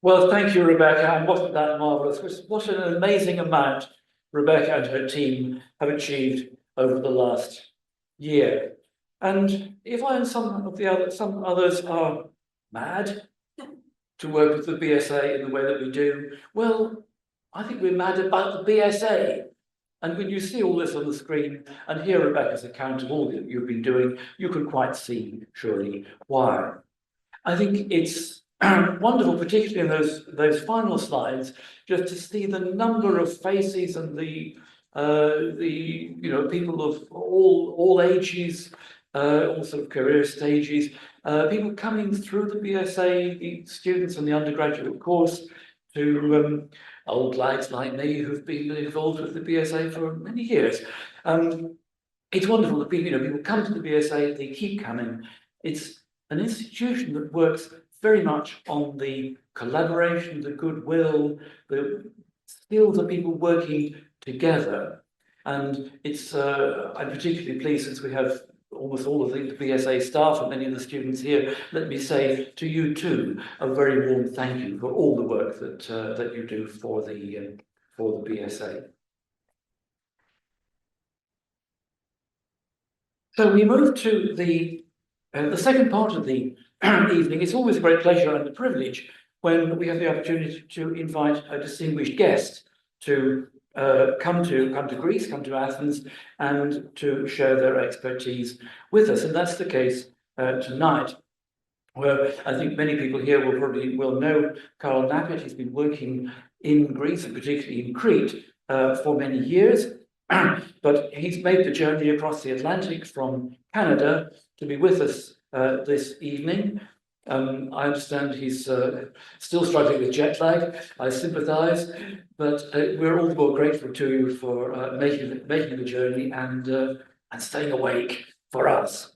Well, thank you, Rebecca, and wasn't that marvellous? What an amazing amount Rebecca and her team have achieved over the last year. And if I and some others are mad to work with the BSA in the way that we do, well, I think we're mad about the BSA. And when you see all this on the screen and hear Rebecca's account of all that you've been doing, you can quite see, surely, why. I think it's wonderful, particularly in those final slides, just to see the number of faces and the people of all ages, all sort of career stages, people coming through the BSA, the students and the undergraduate course, to old lads like me who've been involved with the BSA for many years. It's wonderful that people come to the BSA, they keep coming. It's an institution that works very much on the collaboration, the goodwill, the skills of people working together. And it's I'm particularly pleased, since we have almost all of the BSA staff and many of the students here, let me say to you too a very warm thank you for all the work that you do for the BSA. So we move to the second part of the evening. It's always a great pleasure and a privilege when we have the opportunity to invite a distinguished guest to come to Greece, come to Athens, and to share their expertise with us. And that's the case tonight, where I think many people here will know Karl Knappett. He's been working in Greece, and particularly in Crete, for many years. But he's made the journey across the Atlantic from Canada to be with us this evening. I understand he's still struggling with jet lag. I sympathise, but we're all the more grateful to you for making the journey and staying awake for us.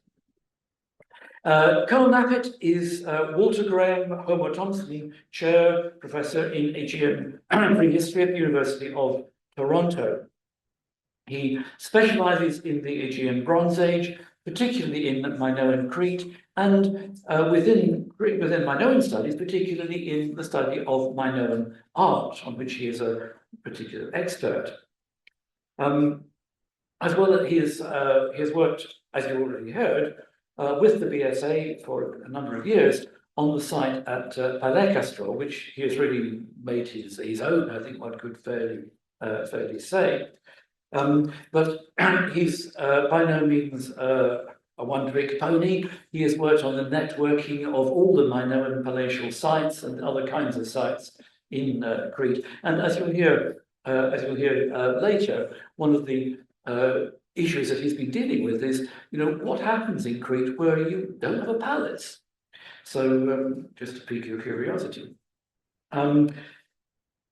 Carl Knappett is Walter Graham Homer Thompson Chair Professor in Aegean Prehistory at the University of Toronto. He specializes in the Aegean Bronze Age, particularly in Minoan Crete, and within Minoan studies, particularly in the study of Minoan art, on which he is a particular expert. As well as he has worked, as you already heard, with the BSA for a number of years on the site at Palaikastro, which he has really made his own, I think one could fairly say. But he's by no means a one-trick pony. He has worked on the networking of all the Minoan palatial sites and other kinds of sites in Crete. And as you'll hear later, one of the issues that he's been dealing with is, what happens in Crete where you don't have a palace? So just to pique your curiosity.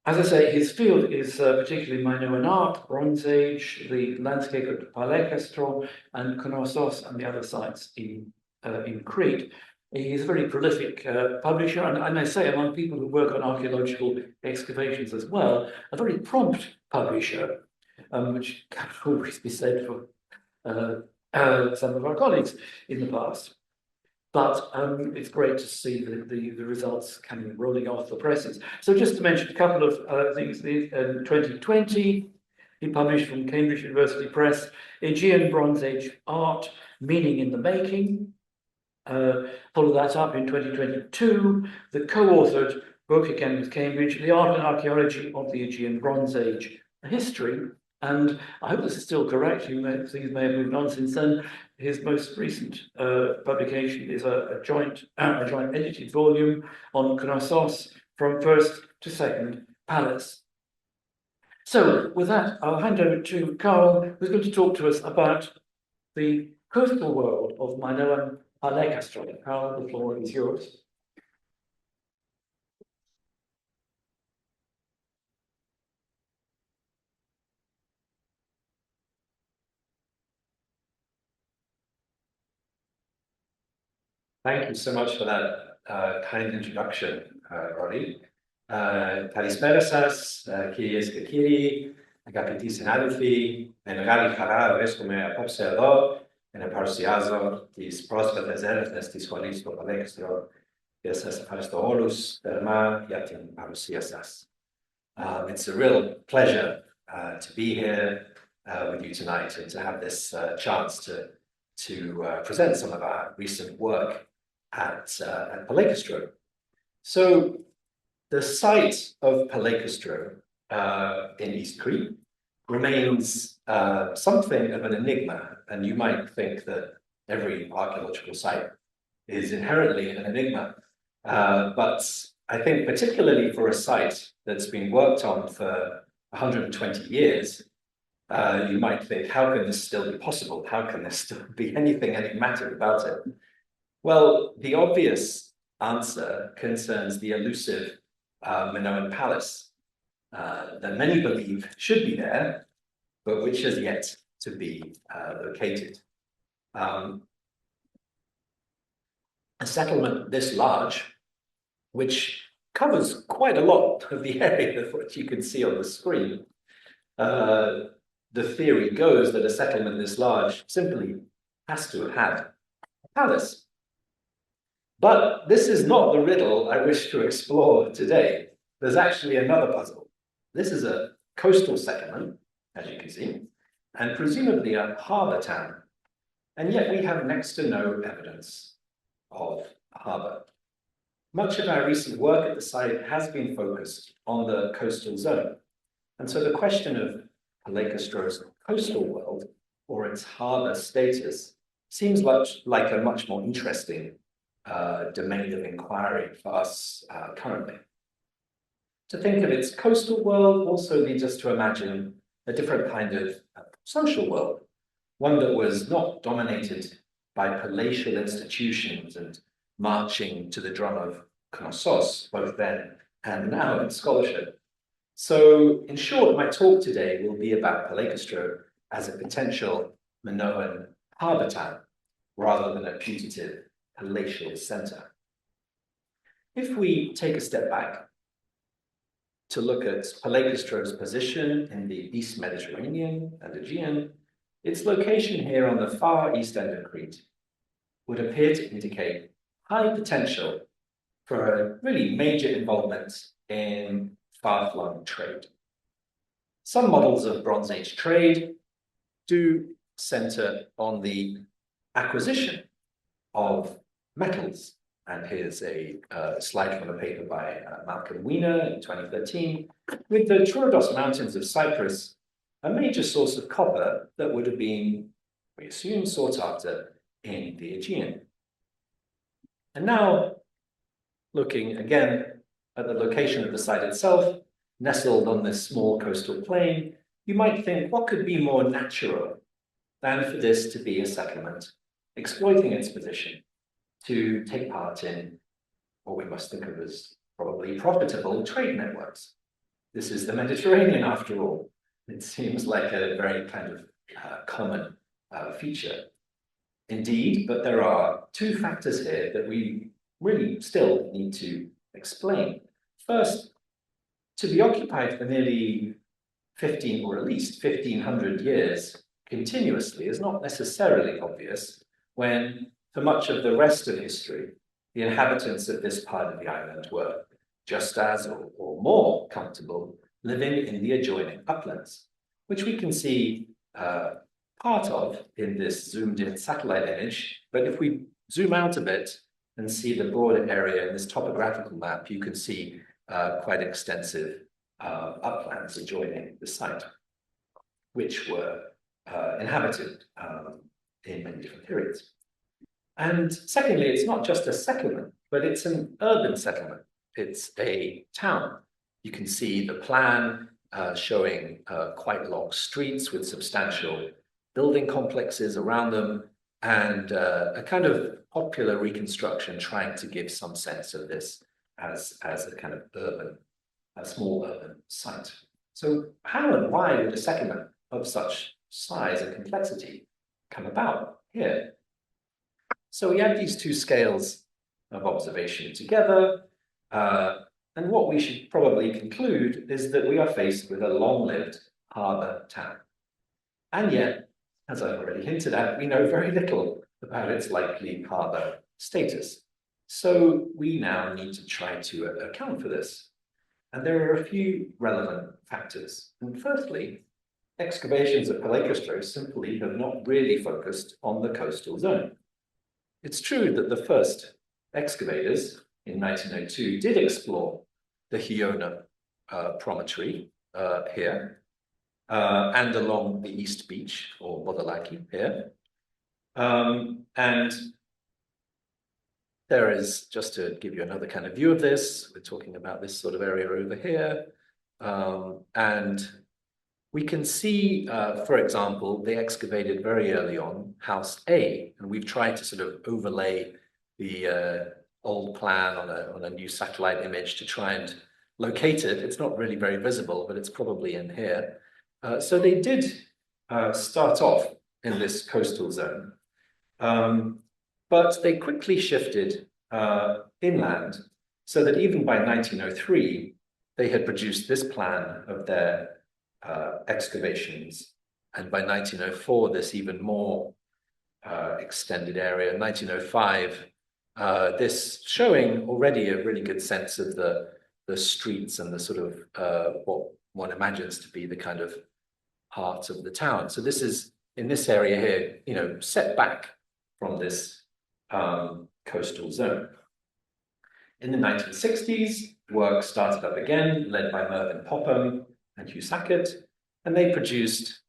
As I say, his field is particularly Minoan art, Bronze Age, the landscape at Palaikastro, and Knossos and the other sites in Crete. He is a very prolific publisher, and I may say, among people who work on archaeological excavations as well, a very prompt publisher, which can always be said for some of our colleagues in the past. But it's great to see the results coming rolling off the presses. So just to mention a couple of things, in 2020, he published from Cambridge University Press, Aegean Bronze Age Art, Meaning in the Making. Followed that up in 2022, the co-authored book again with Cambridge, The Art and Archaeology of the Aegean Bronze Age History. And I hope this is still correct. Things may have moved on since then. His most recent publication is a joint edited volume on Knossos from first to second palace. So with that, I'll hand over to Carl, who's going to talk to us about the coastal world of Minoan Palaikastro. Carl, the floor is yours. Thank you so much for that kind introduction, Roddy. Καλησπέρα σας, κυρίες και κύριοι, αγαπητοί συνάδελφοι. Με μεγάλη χαρά βρίσκομαι απόψε εδώ να παρουσιάζω τις πρόσφατες έρευνες της σχολής στο Πανεπιστήμιο και σας ευχαριστώ όλους θερμά για την παρουσία σας. It's a real pleasure to be here with you tonight and to have this chance to present some of our recent work at Palaikastro. So the site of Palaikastro in East Crete remains something of an enigma, and you might think that every archaeological site is inherently an enigma. But I think particularly for a site that's been worked on for 120 years, you might think, how can this still be possible? How can there still be anything enigmatic about it? Well, the obvious answer concerns the elusive Minoan palace that many believe should be there, but which has yet to be located. A settlement this large, which covers quite a lot of the area of what you can see on the screen. The theory goes that a settlement this large simply has to have had a palace. But this is not the riddle I wish to explore today. There's actually another puzzle. This is a coastal settlement, as you can see, and presumably a harbour town. And yet we have next to no evidence of a harbour. Much of our recent work at the site has been focused on the coastal zone. And so the question of Palaikastro's coastal world, or its harbour status, seems like a much more interesting domain of inquiry for us currently. To think of its coastal world also leads us to imagine a different kind of social world, one that was not dominated by palatial institutions and marching to the drum of Knossos, both then and now in scholarship. So, in short, my talk today will be about Palaikastro as a potential Minoan harbour town, rather than a putative palatial center. If we take a step back to look at Palaikastro's position in the East Mediterranean and Aegean, its location here on the far east end of Crete would appear to indicate high potential for a really major involvement in far-flung trade. Some models of Bronze Age trade do center on the acquisition of metals. And here's a slide from a paper by Malcolm Wiener in 2013, with the Troodos Mountains of Cyprus, a major source of copper that would have been, we assume, sought after in the Aegean. And now, looking again at the location of the site itself, nestled on this small coastal plain, you might think, what could be more natural than for this to be a settlement exploiting its position to take part in what we must think of as probably profitable trade networks. This is the Mediterranean, after all. It seems like a very kind of common feature. Indeed, but there are two factors here that we really still need to explain. First, to be occupied for nearly 15 or at least 1500 years continuously is not necessarily obvious when, for much of the rest of history, the inhabitants of this part of the island were just as or more comfortable living in the adjoining uplands, which we can see part of in this zoomed in satellite image. But if we zoom out a bit and see the broader area in this topographical map, you can see quite extensive uplands adjoining the site, which were inhabited in many different periods. And secondly, it's not just a settlement, but it's an urban settlement. It's a town. You can see the plan showing quite long streets with substantial building complexes around them, and a kind of popular reconstruction trying to give some sense of this as a kind of urban, a small urban site. So how and why would a settlement of such size and complexity come about here? So we add these two scales of observation together, and what we should probably conclude is that we are faced with a long-lived harbour town. And yet, as I've already hinted at, we know very little about its likely harbour status. So we now need to try to account for this. And there are a few relevant factors. And firstly, excavations at Palaikastro simply have not really focused on the coastal zone. It's true that the first excavators in 1902 did explore the Hiona promontory here and along the East Beach, or Bodolaki here. And there is, just to give you another kind of view of this, we're talking about this sort of area over here. And we can see, for example, they excavated very early on House A, and we've tried to sort of overlay the old plan on a new satellite image to try and locate it. It's not really very visible, but it's probably in here. So they did start off in this coastal zone, but they quickly shifted inland so that even by 1903, they had produced this plan of their excavations. And by 1904, this even more extended area. In 1905, this showing already a really good sense of the streets and the sort of what one imagines to be the kind of heart of the town. So this is, in this area here, you know, set back from this coastal zone. In the 1960s, work started up again, led by Mervyn Popham and Hugh Sackett, and they produced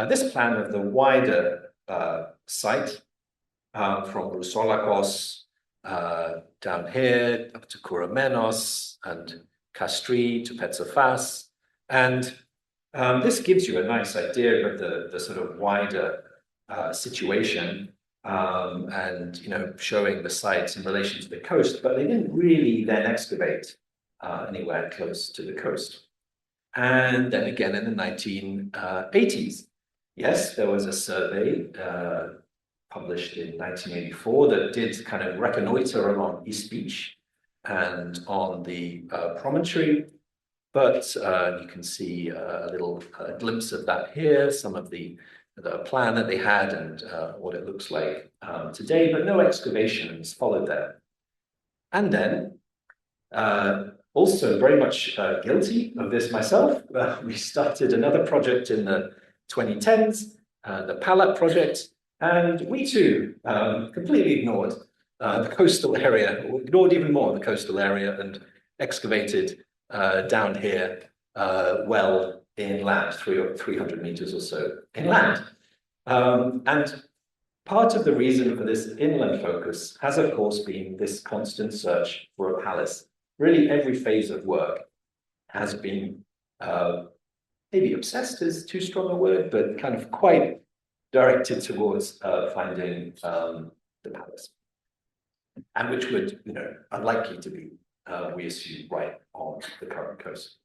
this plan of the wider site from Roussolakos down here up to Kouromenos and Kastri to Petsofas. And this gives you a nice idea of the sort of wider situation and, you know, showing the sites in relation to the coast, but they didn't really then excavate anywhere close to the coast. And then again in the 1980s, yes, there was a survey published in 1984 that did kind of reconnoiter along East Beach and on the promontory. But you can see a little glimpse of that here, some of the plan that they had and what it looks like today, but no excavations followed there. And then, also very much guilty of this myself, we started another project in the 2010s, the Palette project, and we too completely ignored the coastal area, or ignored even more the coastal area, and excavated down here well inland, 300 meters or so inland. And part of the reason for this inland focus has, of course, been this constant search for a palace. Really, every phase of work has been maybe obsessed is too strong a word, but kind of quite directed towards finding the palace, and which would, unlikely to be, we assume, right on the current coast.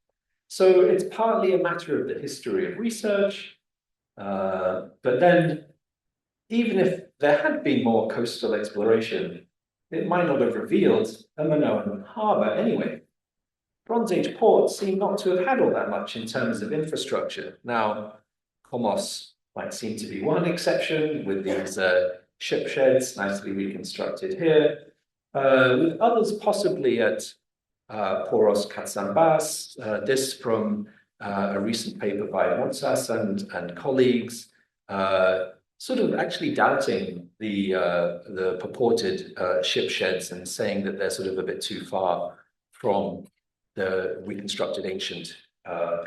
So it's partly a matter of the history of research, but then even if there had been more coastal exploration, it might not have revealed a Minoan harbour anyway. Bronze Age ports seem not to have had all that much in terms of infrastructure. Now, Komos might seem to be one exception, with these ship sheds nicely reconstructed here, with others possibly at Poros Katsambas, this from a recent paper by Motsas and colleagues, sort of actually doubting the purported ship sheds and saying that they're sort of a bit too far from the reconstructed ancient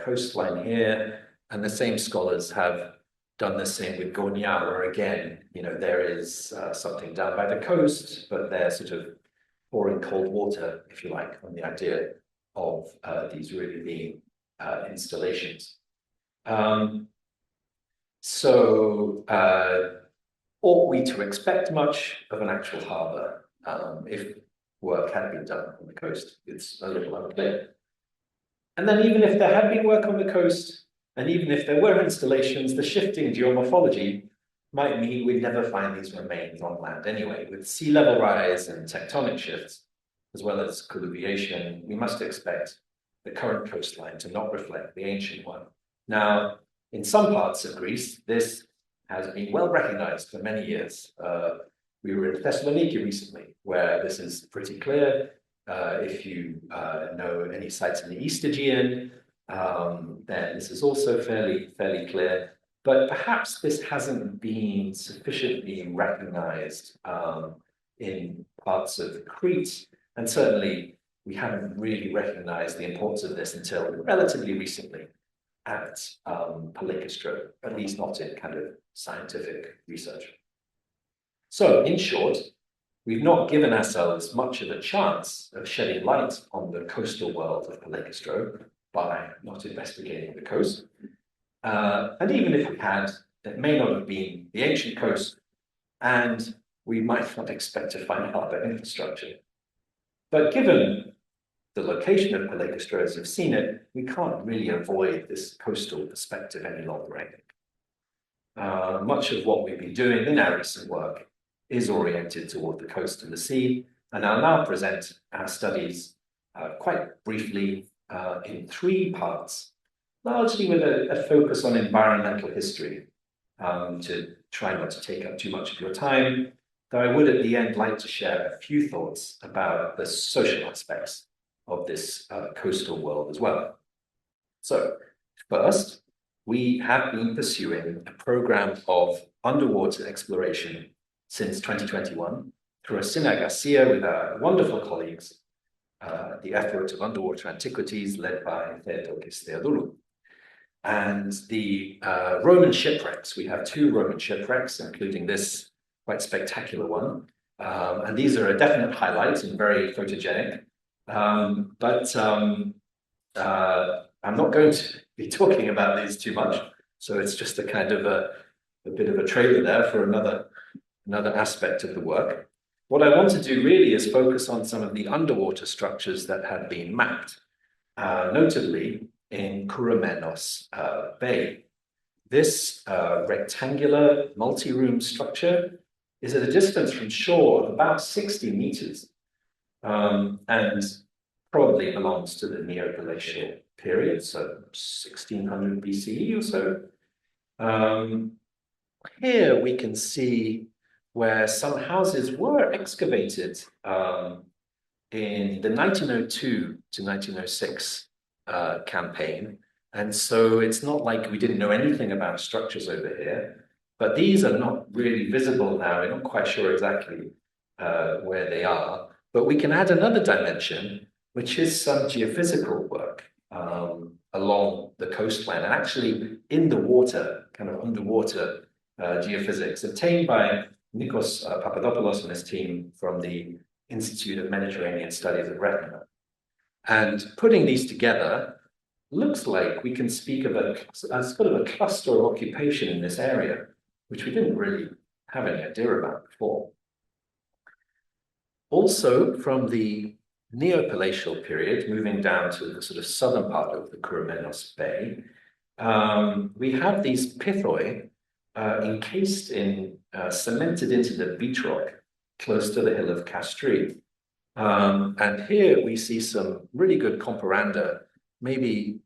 coastline here. And the same scholars have done the same with Gornia, where again, there is something down by the coast, but they're sort of pouring cold water, if you like, on the idea of these really being installations. So ought we to expect much of an actual harbour if work had been done on the coast? It's a little unclear. And then even if there had been work on the coast, and even if there were installations, the shifting geomorphology might mean we'd never find these remains on land anyway. With sea level rise and tectonic shifts, as well as colluviation, we must expect the current coastline to not reflect the ancient one. Now, in some parts of Greece, this has been well recognized for many years. We were in Thessaloniki recently, where this is pretty clear. If you know any sites in the East Aegean, then this is also fairly clear. But perhaps this hasn't been sufficiently recognized in parts of Crete, and certainly we haven't really recognized the importance of this until relatively recently at Palaikastro, at least not in kind of scientific research. So, in short, we've not given ourselves much of a chance of shedding light on the coastal world of Palaikastro by not investigating the coast. And even if we had, it may not have been the ancient coast, and we might not expect to find harbour infrastructure. But given the location of Palaikastro as you've seen it, we can't really avoid this coastal perspective any longer, I think. Much of what we've been doing in our recent work is oriented toward the coast and the sea, and I'll now present our studies quite briefly in three parts, largely with a focus on environmental history, to try not to take up too much of your time, though I would at the end like to share a few thoughts about the social aspects of this coastal world as well. So first, we have been pursuing a program of underwater exploration since 2021 through a Sinagarcia with our wonderful colleagues, the effort of underwater antiquities led by Theodor Kisteadoulou. And the Roman shipwrecks, we have two Roman shipwrecks, including this quite spectacular one. And these are a definite highlight and very photogenic. But I'm not going to be talking about these too much. So it's just a kind of a bit of a trailer there for another aspect of the work. What I want to do really is focus on some of the underwater structures that have been mapped, notably in Kouroumenos Bay. This rectangular multi-room structure is at a distance from shore of about 60 meters, and probably belongs to the Neopalatial period, so 1600 BCE or so. Here we can see where some houses were excavated in the 1902 to 1906 campaign. And so it's not like we didn't know anything about structures over here, but these are not really visible now. We're not quite sure exactly where they are, but we can add another dimension, which is some geophysical work along the coastline and actually in the water, kind of underwater geophysics obtained by Nikos Papadopoulos and his team from the Institute of Mediterranean Studies at Retina. And putting these together, looks like we can speak of a sort of a cluster of occupation in this area, which we didn't really have any idea about before. Also, from the Neopalatial period, moving down to the sort of southern part of the Kouroumenos Bay, we have these pithoi encased in, cemented into the beach rock close to the hill of Castri. And here we see some really good comparanda, maybe,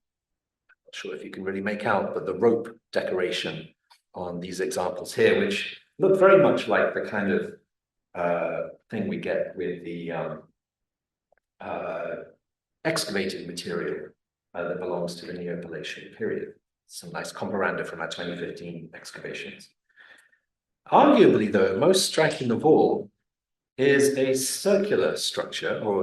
not sure if you can really make out, but the rope decoration on these examples here, which look very much like the kind of thing we get with the excavated material that belongs to the Neopalatial period. Some nice comparanda from our 2015 excavations. Arguably, though, most striking of all is a circular structure, or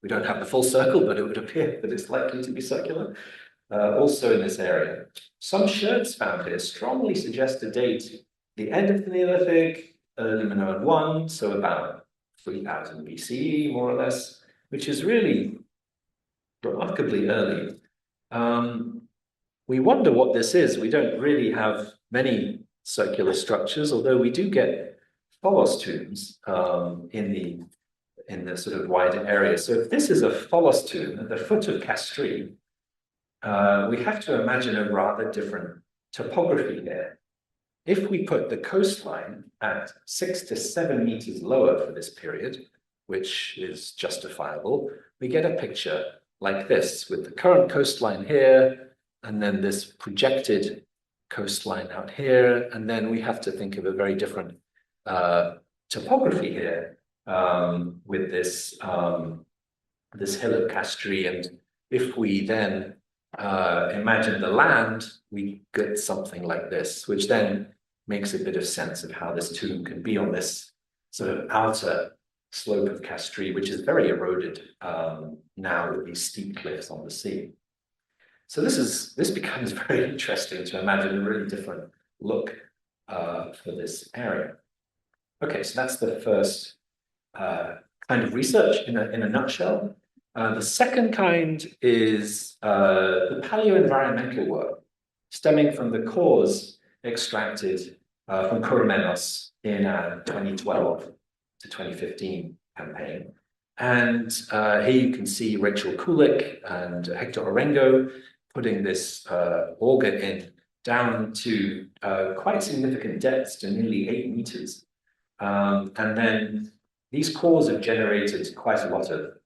we don't have the full circle, but it would appear that it's likely to be circular, also in this area. Some sherds found here strongly suggest to date the end of the Neolithic, early Minoan 1, so about 3000 BCE, more or less, which is really remarkably early. We wonder what this is. We don't really have many circular structures, although we do get pholos tombs in the sort of wider area. So if this is a pholos tomb at the foot of Castri, we have to imagine a rather different topography here. If we put the coastline at 6 to 7 meters lower for this period, which is justifiable, we get a picture like this, with the current coastline here, and then this projected coastline out here, and then we have to think of a very different topography here with this this hill of Castri. And if we then imagine the land, we get something like this, which then makes a bit of sense of how this tomb can be on this sort of outer slope of Castri, which is very eroded now with these steep cliffs on the sea. So this becomes very interesting to imagine a really different look for this area. Okay, so that's the first kind of research in a nutshell. The second kind is the paleoenvironmental work stemming from the cores extracted from Kouroumenos in 2012 to 2015 campaign. And here you can see Rachel Kulik and Hector Orengo putting this auger in down to quite significant depths, to nearly 8 meters. And then these cores have generated quite a lot of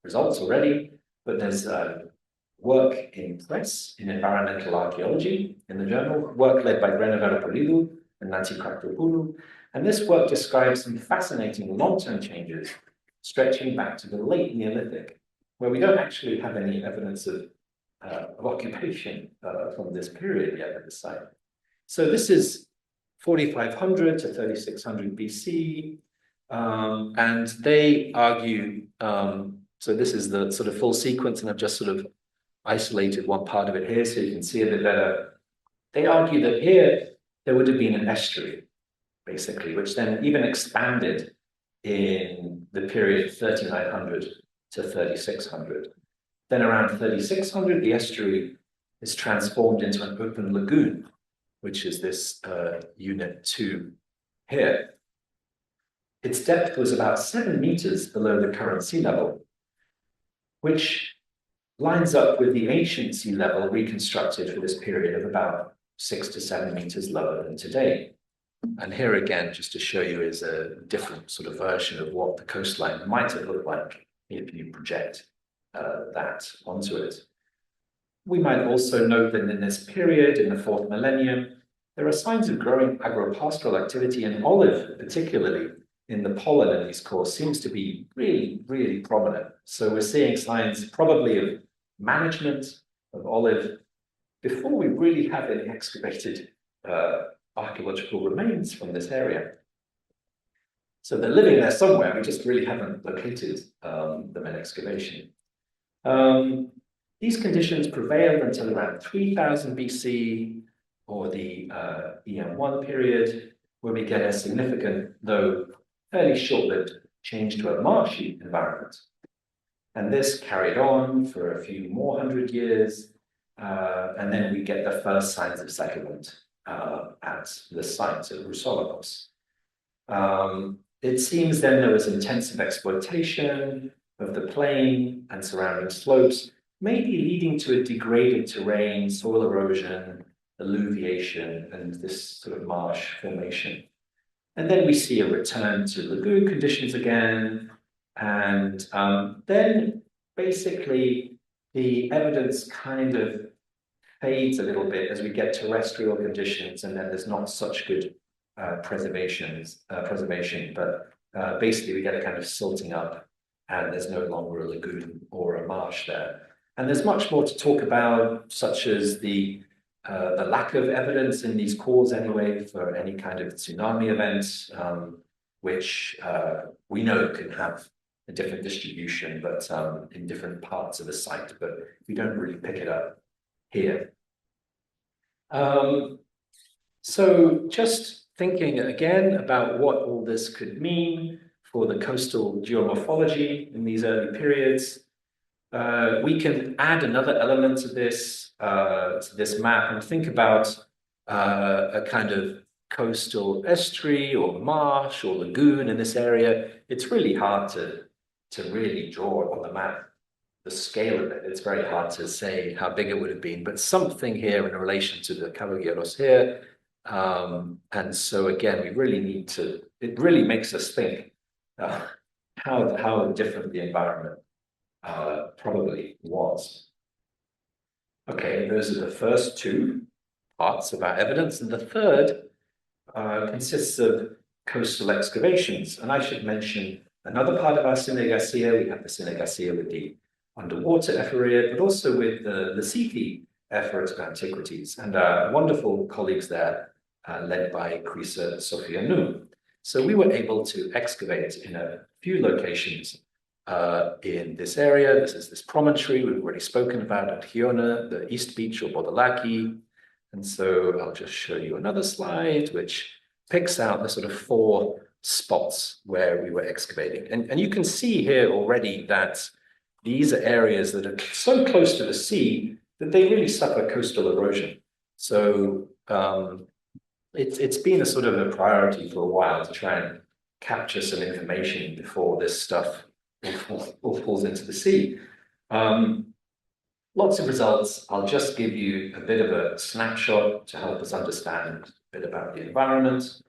results already, but there's work in press in environmental archaeology in the journal, work led by Brena Veropoulou and Nancy Kraptopoulou. And this work describes some fascinating long-term changes stretching back to the late Neolithic, where we don't actually have any evidence of occupation from this period yet at the site. So this is 4500 to 3600 BC, and they argue, so this is the sort of full sequence, and I've just sort of isolated one part of it here so you can see a bit better. They argue that here there would have been an estuary, basically, which then even expanded in the period 3900 to 3600. Then around 3600, the estuary is transformed into an open lagoon, which is this unit 2 here. Its depth was about 7 meters below the current sea level, which lines up with the ancient sea level reconstructed for this period of about 6 to 7 meters lower than today. And here again, just to show you, is a different sort of version of what the coastline might have looked like if you project that onto it. We might also note that in this period, in the 4th millennium, there are signs of growing agropastoral activity, and olive, particularly in the pollen in these cores, seems to be really, really prominent. So we're seeing signs probably of management of olive before we really have any excavated archaeological remains from this area. So they're living there somewhere, we just really haven't located them in excavation. These conditions prevailed until around 3000 BC, or the EM1 period, where we get a significant, though fairly short-lived, change to a marshy environment. And this carried on for a few more hundred years, and then we get the first signs of settlement at the site of Roussolopos. It seems then there was intensive exploitation of the plain and surrounding slopes, maybe leading to a degraded terrain, soil erosion, alluviation, and this sort of marsh formation. And then we see a return to lagoon conditions again, and then basically the evidence kind of fades a little bit as we get terrestrial conditions, and then there's not such good preservation, but basically we get a kind of silting up, and there's no longer a lagoon or a marsh there. And there's much more to talk about, such as the lack of evidence in these cores anyway for any kind of tsunami event, which we know can have a different distribution, but in different parts of the site, but we don't really pick it up here. So just thinking again about what all this could mean for the coastal geomorphology in these early periods, we can add another element to this map and think about a kind of coastal estuary or marsh or lagoon in this area. It's really hard to really draw on the map the scale of it. It's very hard to say how big it would have been, but something here in relation to the Caballeros here. And so again, we really need to, it really makes us think how different the environment probably was. Okay, those are the first two parts of our evidence, and the third consists of coastal excavations. And I should mention another part of our synagogia. We have the synagogia with the underwater effort, but also with the Lasithi effort of antiquities, and our wonderful colleagues there, led by Krisa Sofianou. So we were able to excavate in a few locations in this area. This is this promontory we've already spoken about at Chiona, the East Beach or Bodolaki. And so I'll just show you another slide, which picks out the sort of 4 spots where we were excavating. And you can see here already that these are areas that are so close to the sea that they really suffer coastal erosion. So it's been a sort of a priority for a while to try and capture some information before this stuff all falls into the sea. Lots of results. I'll just give you a bit of a snapshot to help us understand a bit about the environment.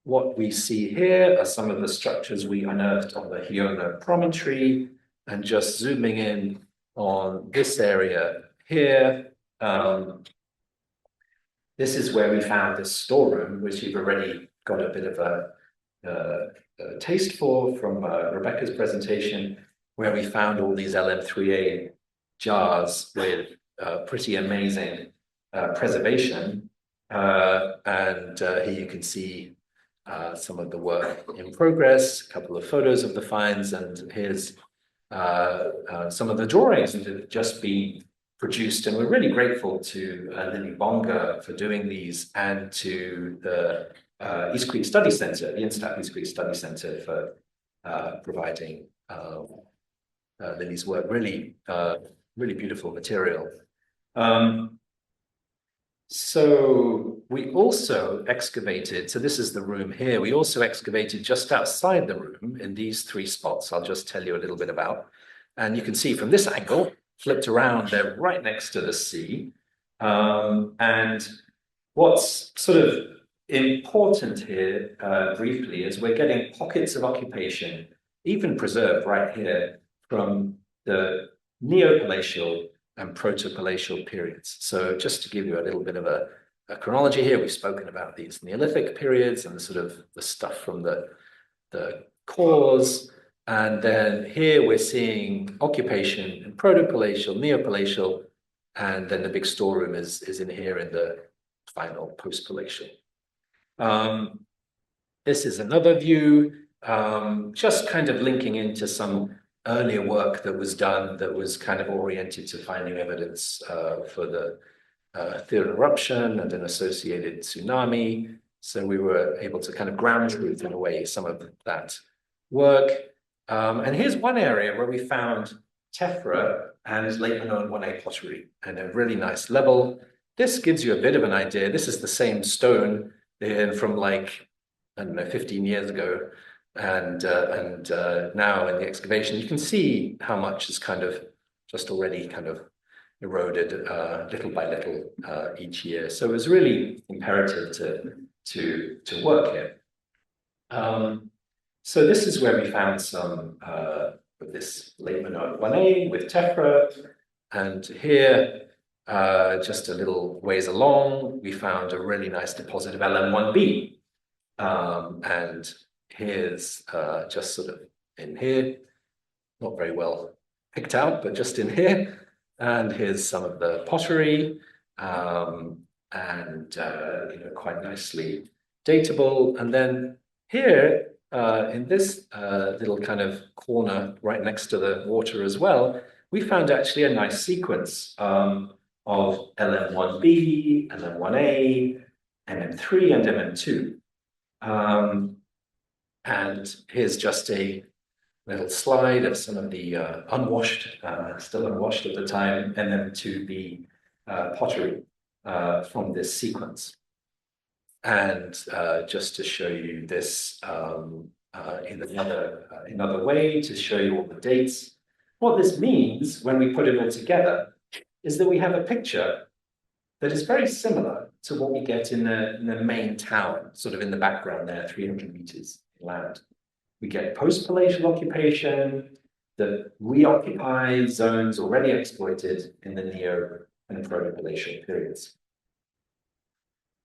What we see here are some of the structures we unearthed on the Chiona promontory, and just zooming in on this area here. This is where we found this storeroom, which you've already got a bit of a taste for from Rebecca's presentation, where we found all these LM3A jars with pretty amazing preservation. And here you can see some of the work in progress, a couple of photos of the finds, and here's some of the drawings that have just been produced. And we're really grateful to Lily Bonga for doing these, and to the East Crete Study Center, the INSTAP East Crete Study Center, for providing Lily's work. Really, really beautiful material. So we also excavated, so this is the room here, we also excavated just outside the room in these 3 spots I'll just tell you a little bit about. And you can see from this angle, flipped around, they're right next to the sea. And What's sort of important here, briefly, is we're getting pockets of occupation, even preserved right here, from the Neopalatial and Protopalatial periods. So just to give you a little bit of a chronology here, we've spoken about these Neolithic periods and the sort of the stuff from the cores. And then here we're seeing occupation in Protopalatial, Neopalatial, and then the big storeroom is in here in the final Postpalatial. This is another view, just kind of linking into some earlier work that was done that was kind of oriented to finding evidence for the theory of eruption and an associated tsunami. So we were able to kind of ground truth in a way some of that work. And here's one area where we found tephra and late Minoan 1A pottery and a really nice level. This gives you a bit of an idea. This is the same stone from like, I don't know, 15 years ago. And now in the excavation, you can see how much is kind of just already kind of eroded little by little each year. So it was really imperative to work here. So this is where we found some of this late Minoan 1A with tephra. And here, just a little ways along, we found a really nice deposit of LM1B. And here's just sort of in here, not very well picked out, but just in here. And here's some of the pottery, quite nicely datable. And then here, in this little kind of corner right next to the water as well, we found actually a nice sequence of LM1B, LM1A, MM3, and MM2. And here's just a little slide of some of the unwashed, still unwashed at the time, MM2B pottery from this sequence. And just to show you this in another way, to show you all the dates. What this means when we put it all together is that we have a picture that is very similar to what we get in the main town, sort of in the background there, 300 meters inland. We get post-palatial occupation that reoccupies zones already exploited in the Neo and Proto-Palatial periods.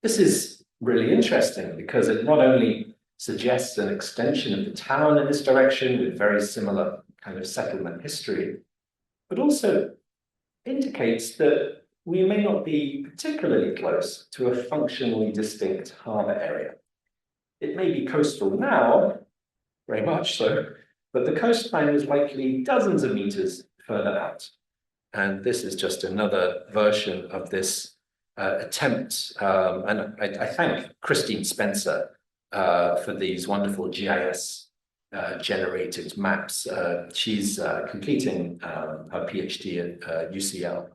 This is really interesting because it not only suggests an extension of the town in this direction with very similar kind of settlement history, but also indicates that we may not be particularly close to a functionally distinct harbor area. It may be coastal now, very much so, but the coastline is likely dozens of meters further out. And this is just another version of this attempt. And I thank Christine Spencer for these wonderful GIS generated maps. She's completing her PhD at UCL.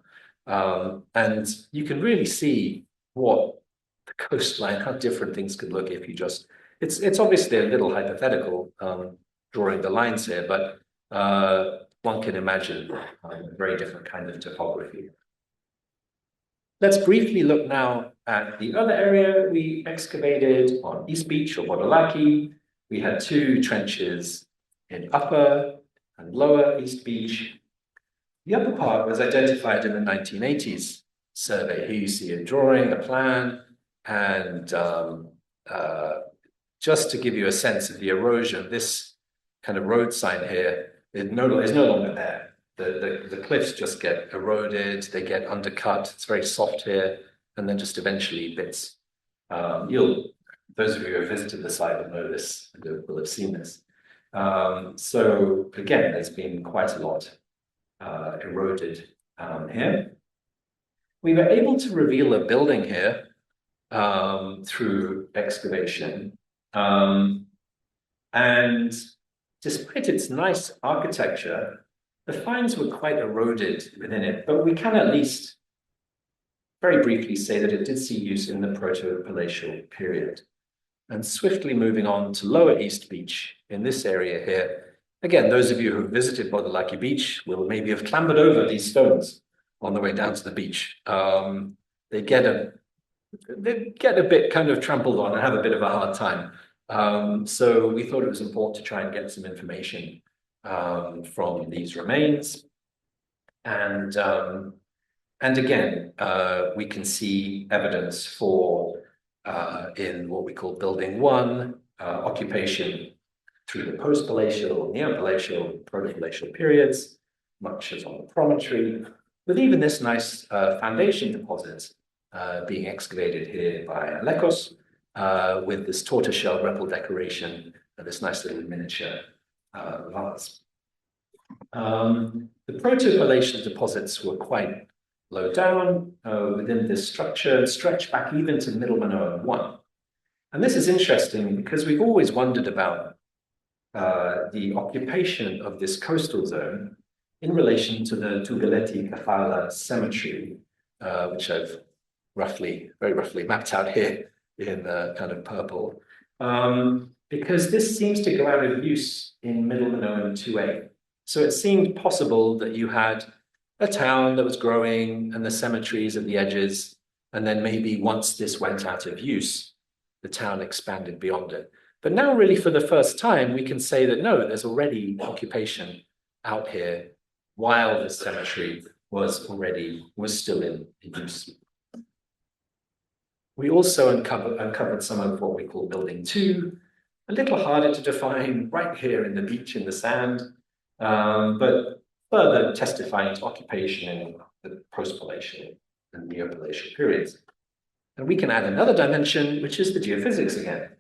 And you can really see what the coastline, how different things could look if you just, it's obviously a little hypothetical drawing the lines here, but one can imagine a very different kind of topography. Let's briefly look now at the other area we excavated on East Beach or Bodolaki. We had two trenches in Upper and Lower East Beach. The upper part was identified in the 1980s survey. Here you see a drawing, a plan, and just to give you a sense of the erosion, this kind of road sign here is no longer there. The cliffs just get eroded, they get undercut, it's very soft here, and then just eventually bits. Those of you who have visited the site will know this, will have seen this. So again, there's been quite a lot eroded here. We were able to reveal a building here through excavation. And despite its nice architecture, the finds were quite eroded within it, but we can at least very briefly say that it did see use in the Proto-Palatial period. And swiftly moving on to Lower East Beach in this area here. Again, those of you who have visited Bodolaki Beach will maybe have clambered over these stones on the way down to the beach. They get a they get a bit kind of trampled on and have a bit of a hard time. So we thought it was important to try and get some information from these remains. And again, we can see evidence for, in what we call building 1, occupation through the post-glacial, neo-glacial, proto-glacial periods, much as on the promontory, with even this nice foundation deposit being excavated here by Alekos, with this tortoiseshell repel decoration and this nice little miniature vase. The proto-glacial deposits were quite low down within this structure and stretch back even to Middle Minoan 1. And this is interesting because we've always wondered about the occupation of this coastal zone in relation to the Tugaleti-Kafala cemetery, which I've very roughly mapped out here in kind of purple, because this seems to go out of use in Middle Minoan 2A. So it seemed possible that you had a town that was growing and the cemeteries at the edges, and then maybe once this went out of use, the town expanded beyond it. But now really for the first time, we can say that no, there's already occupation out here while the cemetery was still in use. We also uncovered some of what we call building 2, a little harder to define right here in the beach in the sand, but further testifying to occupation in the post-glacial and neo-glacial periods. And we can add another dimension, which is the geophysics again,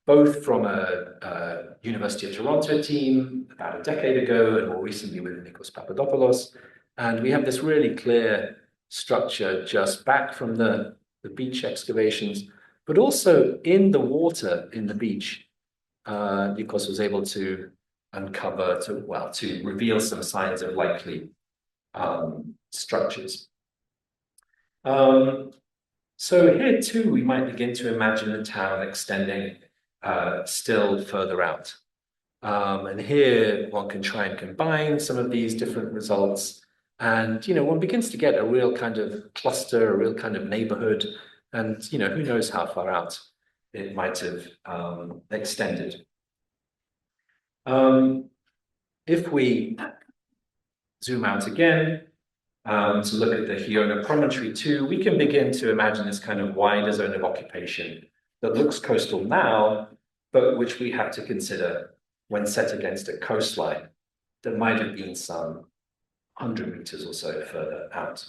both from a University of Toronto team about a decade ago and more recently with Nikos Papadopoulos. And we have this really clear structure just back from the beach excavations, but also in the water in the beach. Nikos was able to uncover, to reveal some signs of likely structures. So here too, we might begin to imagine a town extending still further out. And here one can try and combine some of these different results. And, one begins to get a real kind of cluster, a real kind of neighborhood. And, who knows how far out it might have extended. If we zoom out again to look at the Hiona promontory too, we can begin to imagine this kind of wider zone of occupation that looks coastal now, but which we have to consider when set against a coastline that might have been some 100 meters or so further out.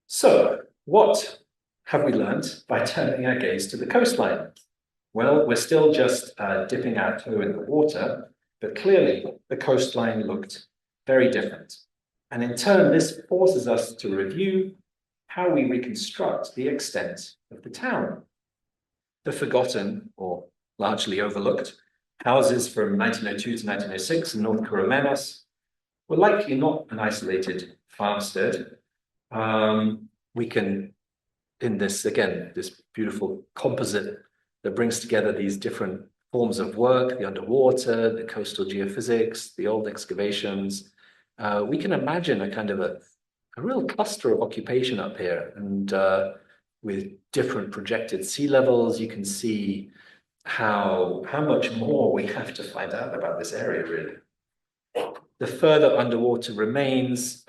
So, what have we learned by turning our gaze to the coastline? Well, we're still just dipping our toe in the water, but clearly the coastline looked very different. And in turn, this forces us to review how we reconstruct the extent of the town. The forgotten, or largely overlooked, houses from 1902 to 1906 in North Kouroumenos were likely not an isolated farmstead. We can, in this, again, this beautiful composite that brings together these different forms of work, the underwater, the coastal geophysics, the old excavations, we can imagine a kind of a real cluster of occupation up here. And with different projected sea levels, you can see how much more we have to find out about this area, really. The further underwater remains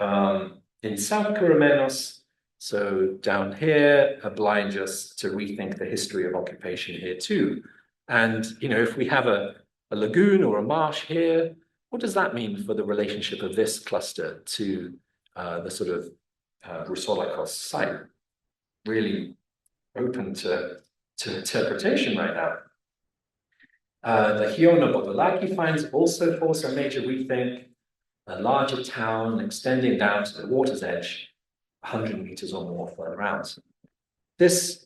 in South Kouroumenos, so down here, oblige us to rethink the history of occupation here too. And, if we have a lagoon or a marsh here, what does that mean for the relationship of this cluster to the sort of Roussolakos site? Really open to interpretation right now. The Hiona Bodolaki finds also force a major rethink, a larger town extending down to the water's edge, 100 meters or more further out. This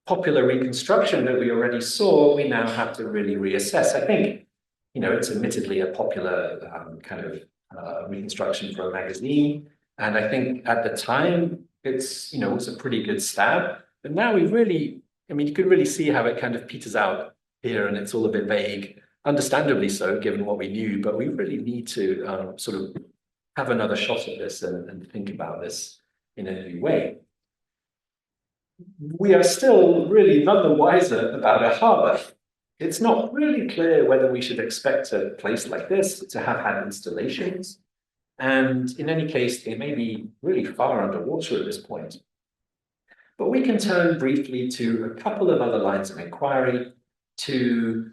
popular reconstruction that we already saw, we now have to really reassess. I think, it's admittedly a popular kind of reconstruction for a magazine. And I think at the time, it's, was a pretty good stab. But now we really, you could really see how it kind of peters out here and it's all a bit vague, understandably so, given what we knew, but we really need to sort of have another shot at this and think about this in a new way. we are still really none the wiser about a harbour. It's not really clear whether we should expect a place like this to have had installations. And in any case, they may be really far underwater at this point. But we can turn briefly to a couple of other lines of inquiry to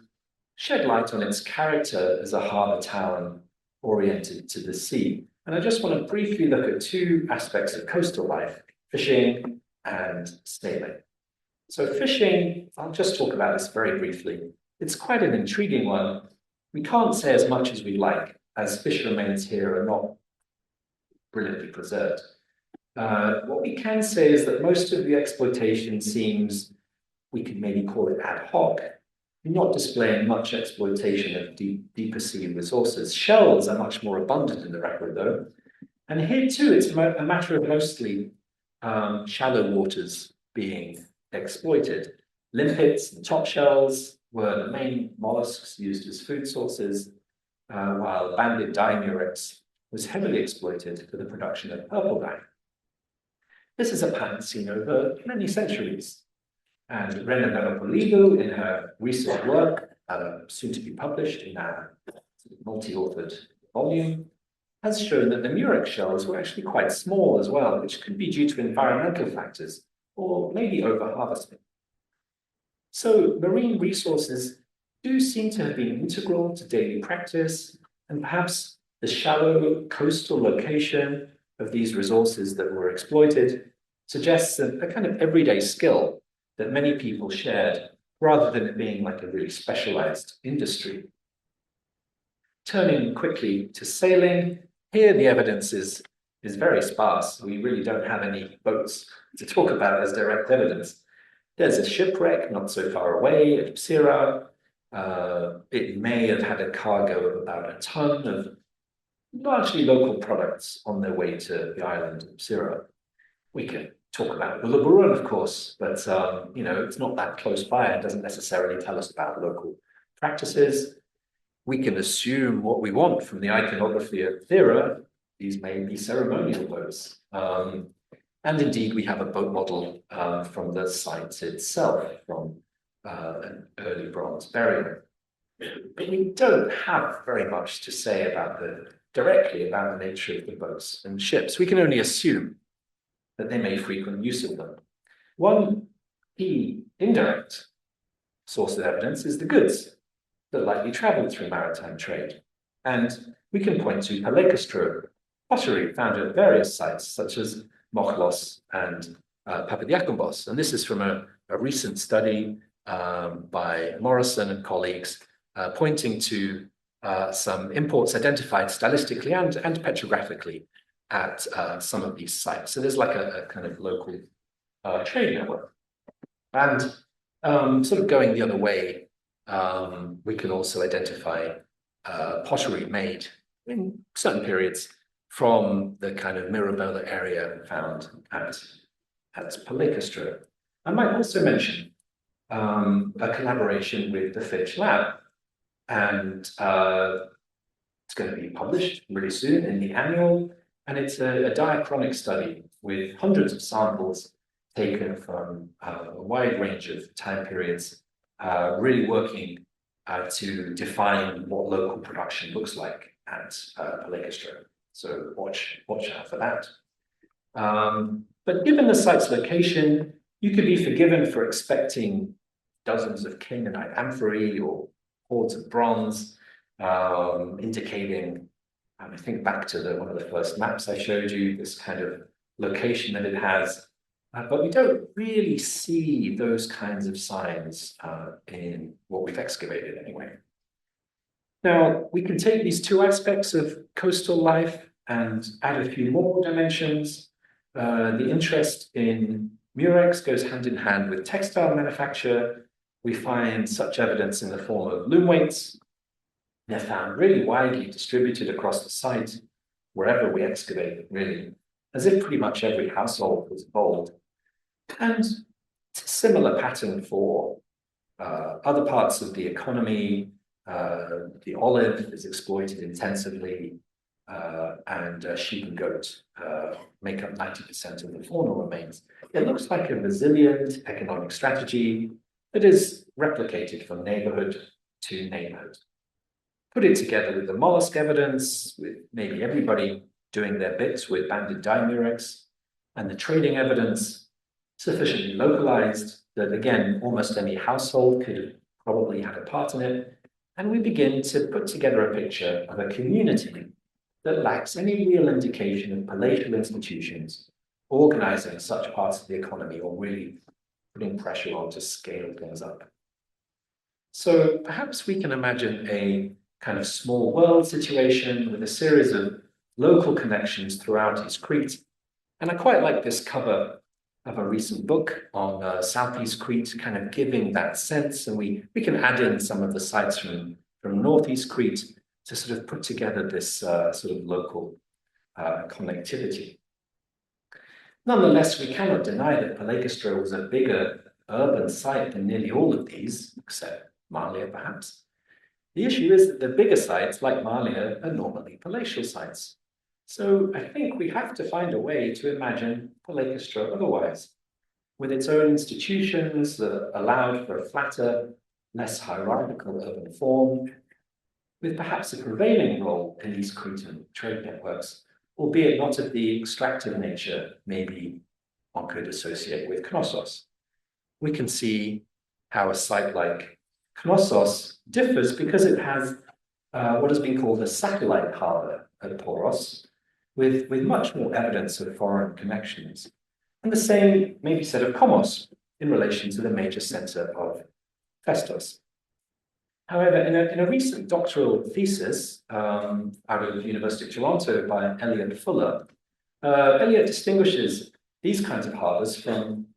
shed light on its character as a harbour town oriented to the sea. And I just want to briefly look at two aspects of coastal life, fishing and sailing. So fishing, I'll just talk about this very briefly. It's quite an intriguing one. We can't say as much as we like, as fish remains here are not brilliantly preserved. What we can say is that most of the exploitation seems, we could maybe call it ad hoc, not displaying much exploitation of deeper sea resources. Shells are much more abundant in the record, though. And here, too, it's a matter of mostly shallow waters being exploited. Limpets and top shells were the main mollusks used as food sources, while banded dimurex was heavily exploited for the production of purple dye. This is a pattern seen over many centuries. And Rena Veropolidou, in her recent work, soon to be published in a multi-authored volume, has shown that the murex shells were actually quite small as well, which could be due to environmental factors or maybe over-harvesting. So marine resources do seem to have been integral to daily practice, and perhaps the shallow coastal location of these resources that were exploited suggests a kind of everyday skill that many people shared, rather than it being like a really specialized industry. Turning quickly to sailing, here the evidence is very sparse. We really don't have any boats to talk about as direct evidence. There's a shipwreck not so far away at Psira. It may have had a cargo of about a ton of largely local products on their way to the island of Psira. We can talk about Uluburun, of course, but it's not that close by and doesn't necessarily tell us about local practices. We can assume what we want from the iconography of Thera. These may be ceremonial boats. And indeed, we have a boat model from the site itself, from an early bronze burial. But we don't have very much to say directly about the nature of the boats and ships. We can only assume that they made frequent use of them. One key indirect source of evidence is the goods that likely traveled through maritime trade. And we can point to Palaikastro pottery found at various sites, such as Mochlos and Papadiakombos. And this is from a recent study by Morrison and colleagues pointing to some imports identified stylistically and petrographically at some of these sites. So there's like a kind of local trade network. And sort of going the other way, we can also identify pottery made in certain periods from the kind of Mirabella area found at Palaikastro. I might also mention a collaboration with the Fitch Lab, and it's going to be published really soon in the annual, and it's a diachronic study with hundreds of samples taken from a wide range of time periods, really working to define what local production looks like at Palaikastro. So watch out for that. But given the site's location, you could be forgiven for expecting dozens of Canaanite amphorae or hoards of bronze, indicating, and I think back to one of the first maps I showed you, this kind of location that it has. But we don't really see those kinds of signs in what we've excavated anyway. Now, we can take these two aspects of coastal life and add a few more dimensions. The interest in murex goes hand in hand with textile manufacture. We find such evidence in the form of loom weights. They're found really widely distributed across the site, wherever we excavate, really, as if pretty much every household was involved. And it's a similar pattern for other parts of the economy. The olive is exploited intensively. and sheep and goat make up 90% of the faunal remains. It looks like a resilient economic strategy that is replicated from neighborhood to neighborhood. Put it together with the mollusk evidence, with maybe everybody doing their bits with banded dimurex, and the trading evidence, sufficiently localized that, again, almost any household could have probably had a part in it, and we begin to put together a picture of a community that lacks any real indication of palatial institutions organizing such parts of the economy or really putting pressure on to scale things up. So perhaps we can imagine a kind of small world situation with a series of local connections throughout East Crete. And I quite like this cover of a recent book on Southeast Crete, kind of giving that sense. And we can add in some of the sites from Northeast Crete to sort of put together this sort of local connectivity. Nonetheless, we cannot deny that Palaikastro was a bigger urban site than nearly all of these, except Marlia, perhaps. The issue is that the bigger sites, like Marlia, are normally palatial sites. So I think we have to find a way to imagine Palaikastro otherwise, with its own institutions that allowed for a flatter, less hierarchical urban form, with perhaps a prevailing role in these Cretan trade networks, albeit not of the extractive nature maybe one could associate with Knossos. We can see how a site like Knossos differs because it has what has been called a satellite harbor at Poros, with much more evidence of foreign connections. And the same may be said of Komos in relation to the major center of Festos. However, in a recent doctoral thesis out of the University of Toronto by Elliot Fuller, Elliot distinguishes these kinds of harbors from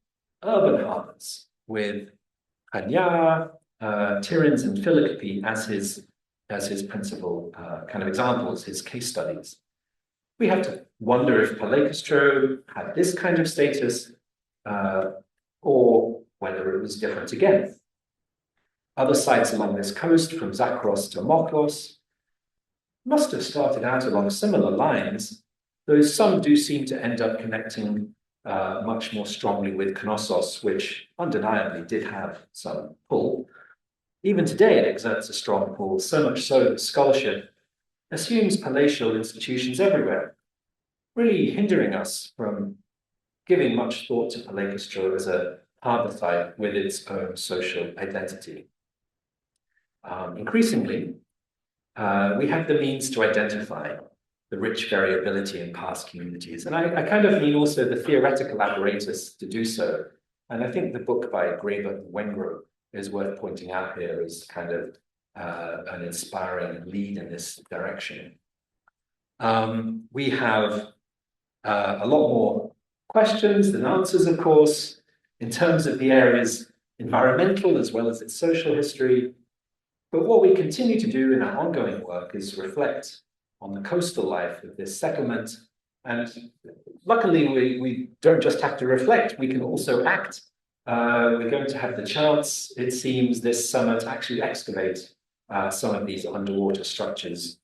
urban harbors, with Chania, Tiryns, and Philippi as his principal kind of examples, his case studies. We have to wonder if Palaikastro had this kind of status or whether it was different again. Other sites along this coast, from Zakros to Moklos, must have started out along similar lines, though some do seem to end up connecting much more strongly with Knossos, which undeniably did have some pull. Even today, it exerts a strong pull, so much so that scholarship assumes palatial institutions everywhere, really hindering us from giving much thought to Palaikastro as a harbour site with its own social identity. Increasingly, we have the means to identify the rich variability in past communities. And I kind of mean also the theoretical apparatus to do so. And I think the book by Graeber and Wengrow is worth pointing out here as kind of an inspiring lead in this direction. We have a lot more questions than answers, of course, in terms of the area's environmental as well as its social history. But what we continue to do in our ongoing work is reflect on the coastal life of this settlement. And luckily, we don't just have to reflect, we can also act. We're going to have the chance, it seems, this summer to actually excavate some of these underwater structures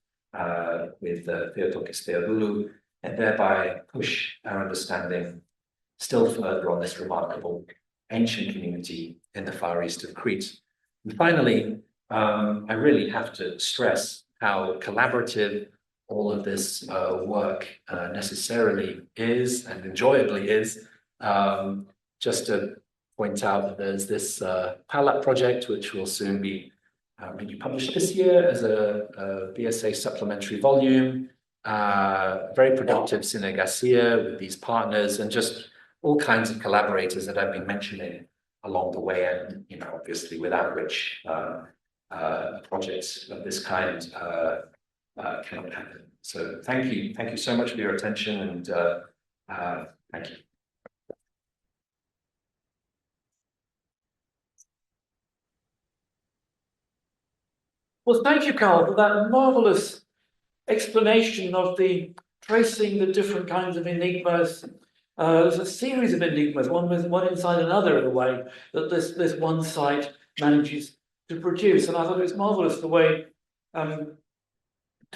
with Theotokos Theodoulou, and thereby push our understanding still further on this remarkable ancient community in the far east of Crete. And finally, I really have to stress how collaborative all of this work necessarily is and enjoyably is. Just to point out that there's this Palat project, which will soon be maybe published this year as a BSA supplementary volume. Very productive Sine Garcia with these partners and just all kinds of collaborators that I've been mentioning along the way, and obviously without which projects of this kind cannot happen. So thank you so much for your attention, and thank you. Well, thank you, Carl, for that marvelous explanation of tracing the different kinds of enigmas. There's a series of enigmas, one inside another in a way that this one site manages to produce. And I thought it was marvelous the way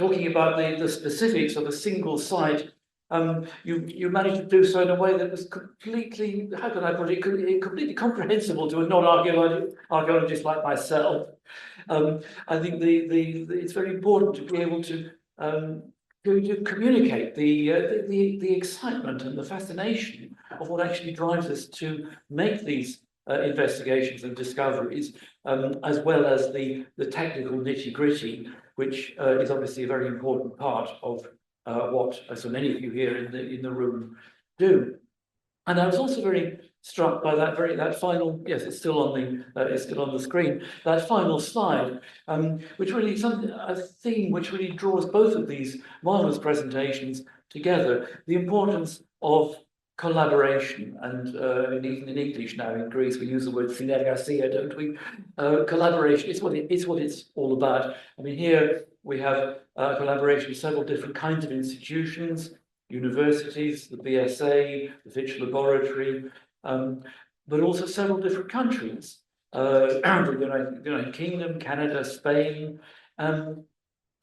talking about the specifics of a single site, you managed to do so in a way that was completely, how can I put it, completely comprehensible to a non-archaeologist like myself. I think it's very important to be able to communicate the excitement and the fascination of what actually drives us to make these investigations and discoveries, as well as the technical nitty-gritty, which is obviously a very important part of what so many of you here in the room do. And I was also very struck by that final, yes, it's still on the screen, that final slide, which really a theme which really draws both of these marvelous presentations together, the importance of collaboration. And even in English now, in Greece, we use the word synergasia, don't we? Collaboration is what it's all about. I mean, here we have collaboration with several different kinds of institutions, universities, the BSA, the Fitch Laboratory, but also several different countries, the United Kingdom, Canada, Spain, and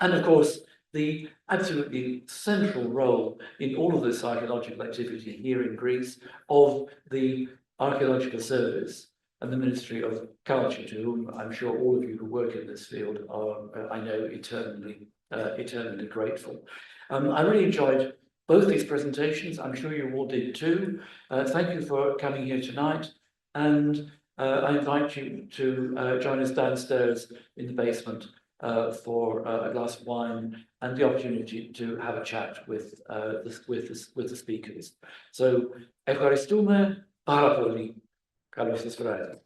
of course, the absolutely central role in all of this archaeological activity here in Greece of the Archaeological Service and the Ministry of Culture, to whom I'm sure all of you who work in this field are, I know, eternally grateful. I really enjoyed both these presentations. I'm sure you all did too. Thank you for coming here tonight, and I invite you to join us downstairs in the basement for a glass of wine and the opportunity to have a chat with the speakers. So, ευχαριστούμε πάρα πολύ. Καλώς σας βράδυ.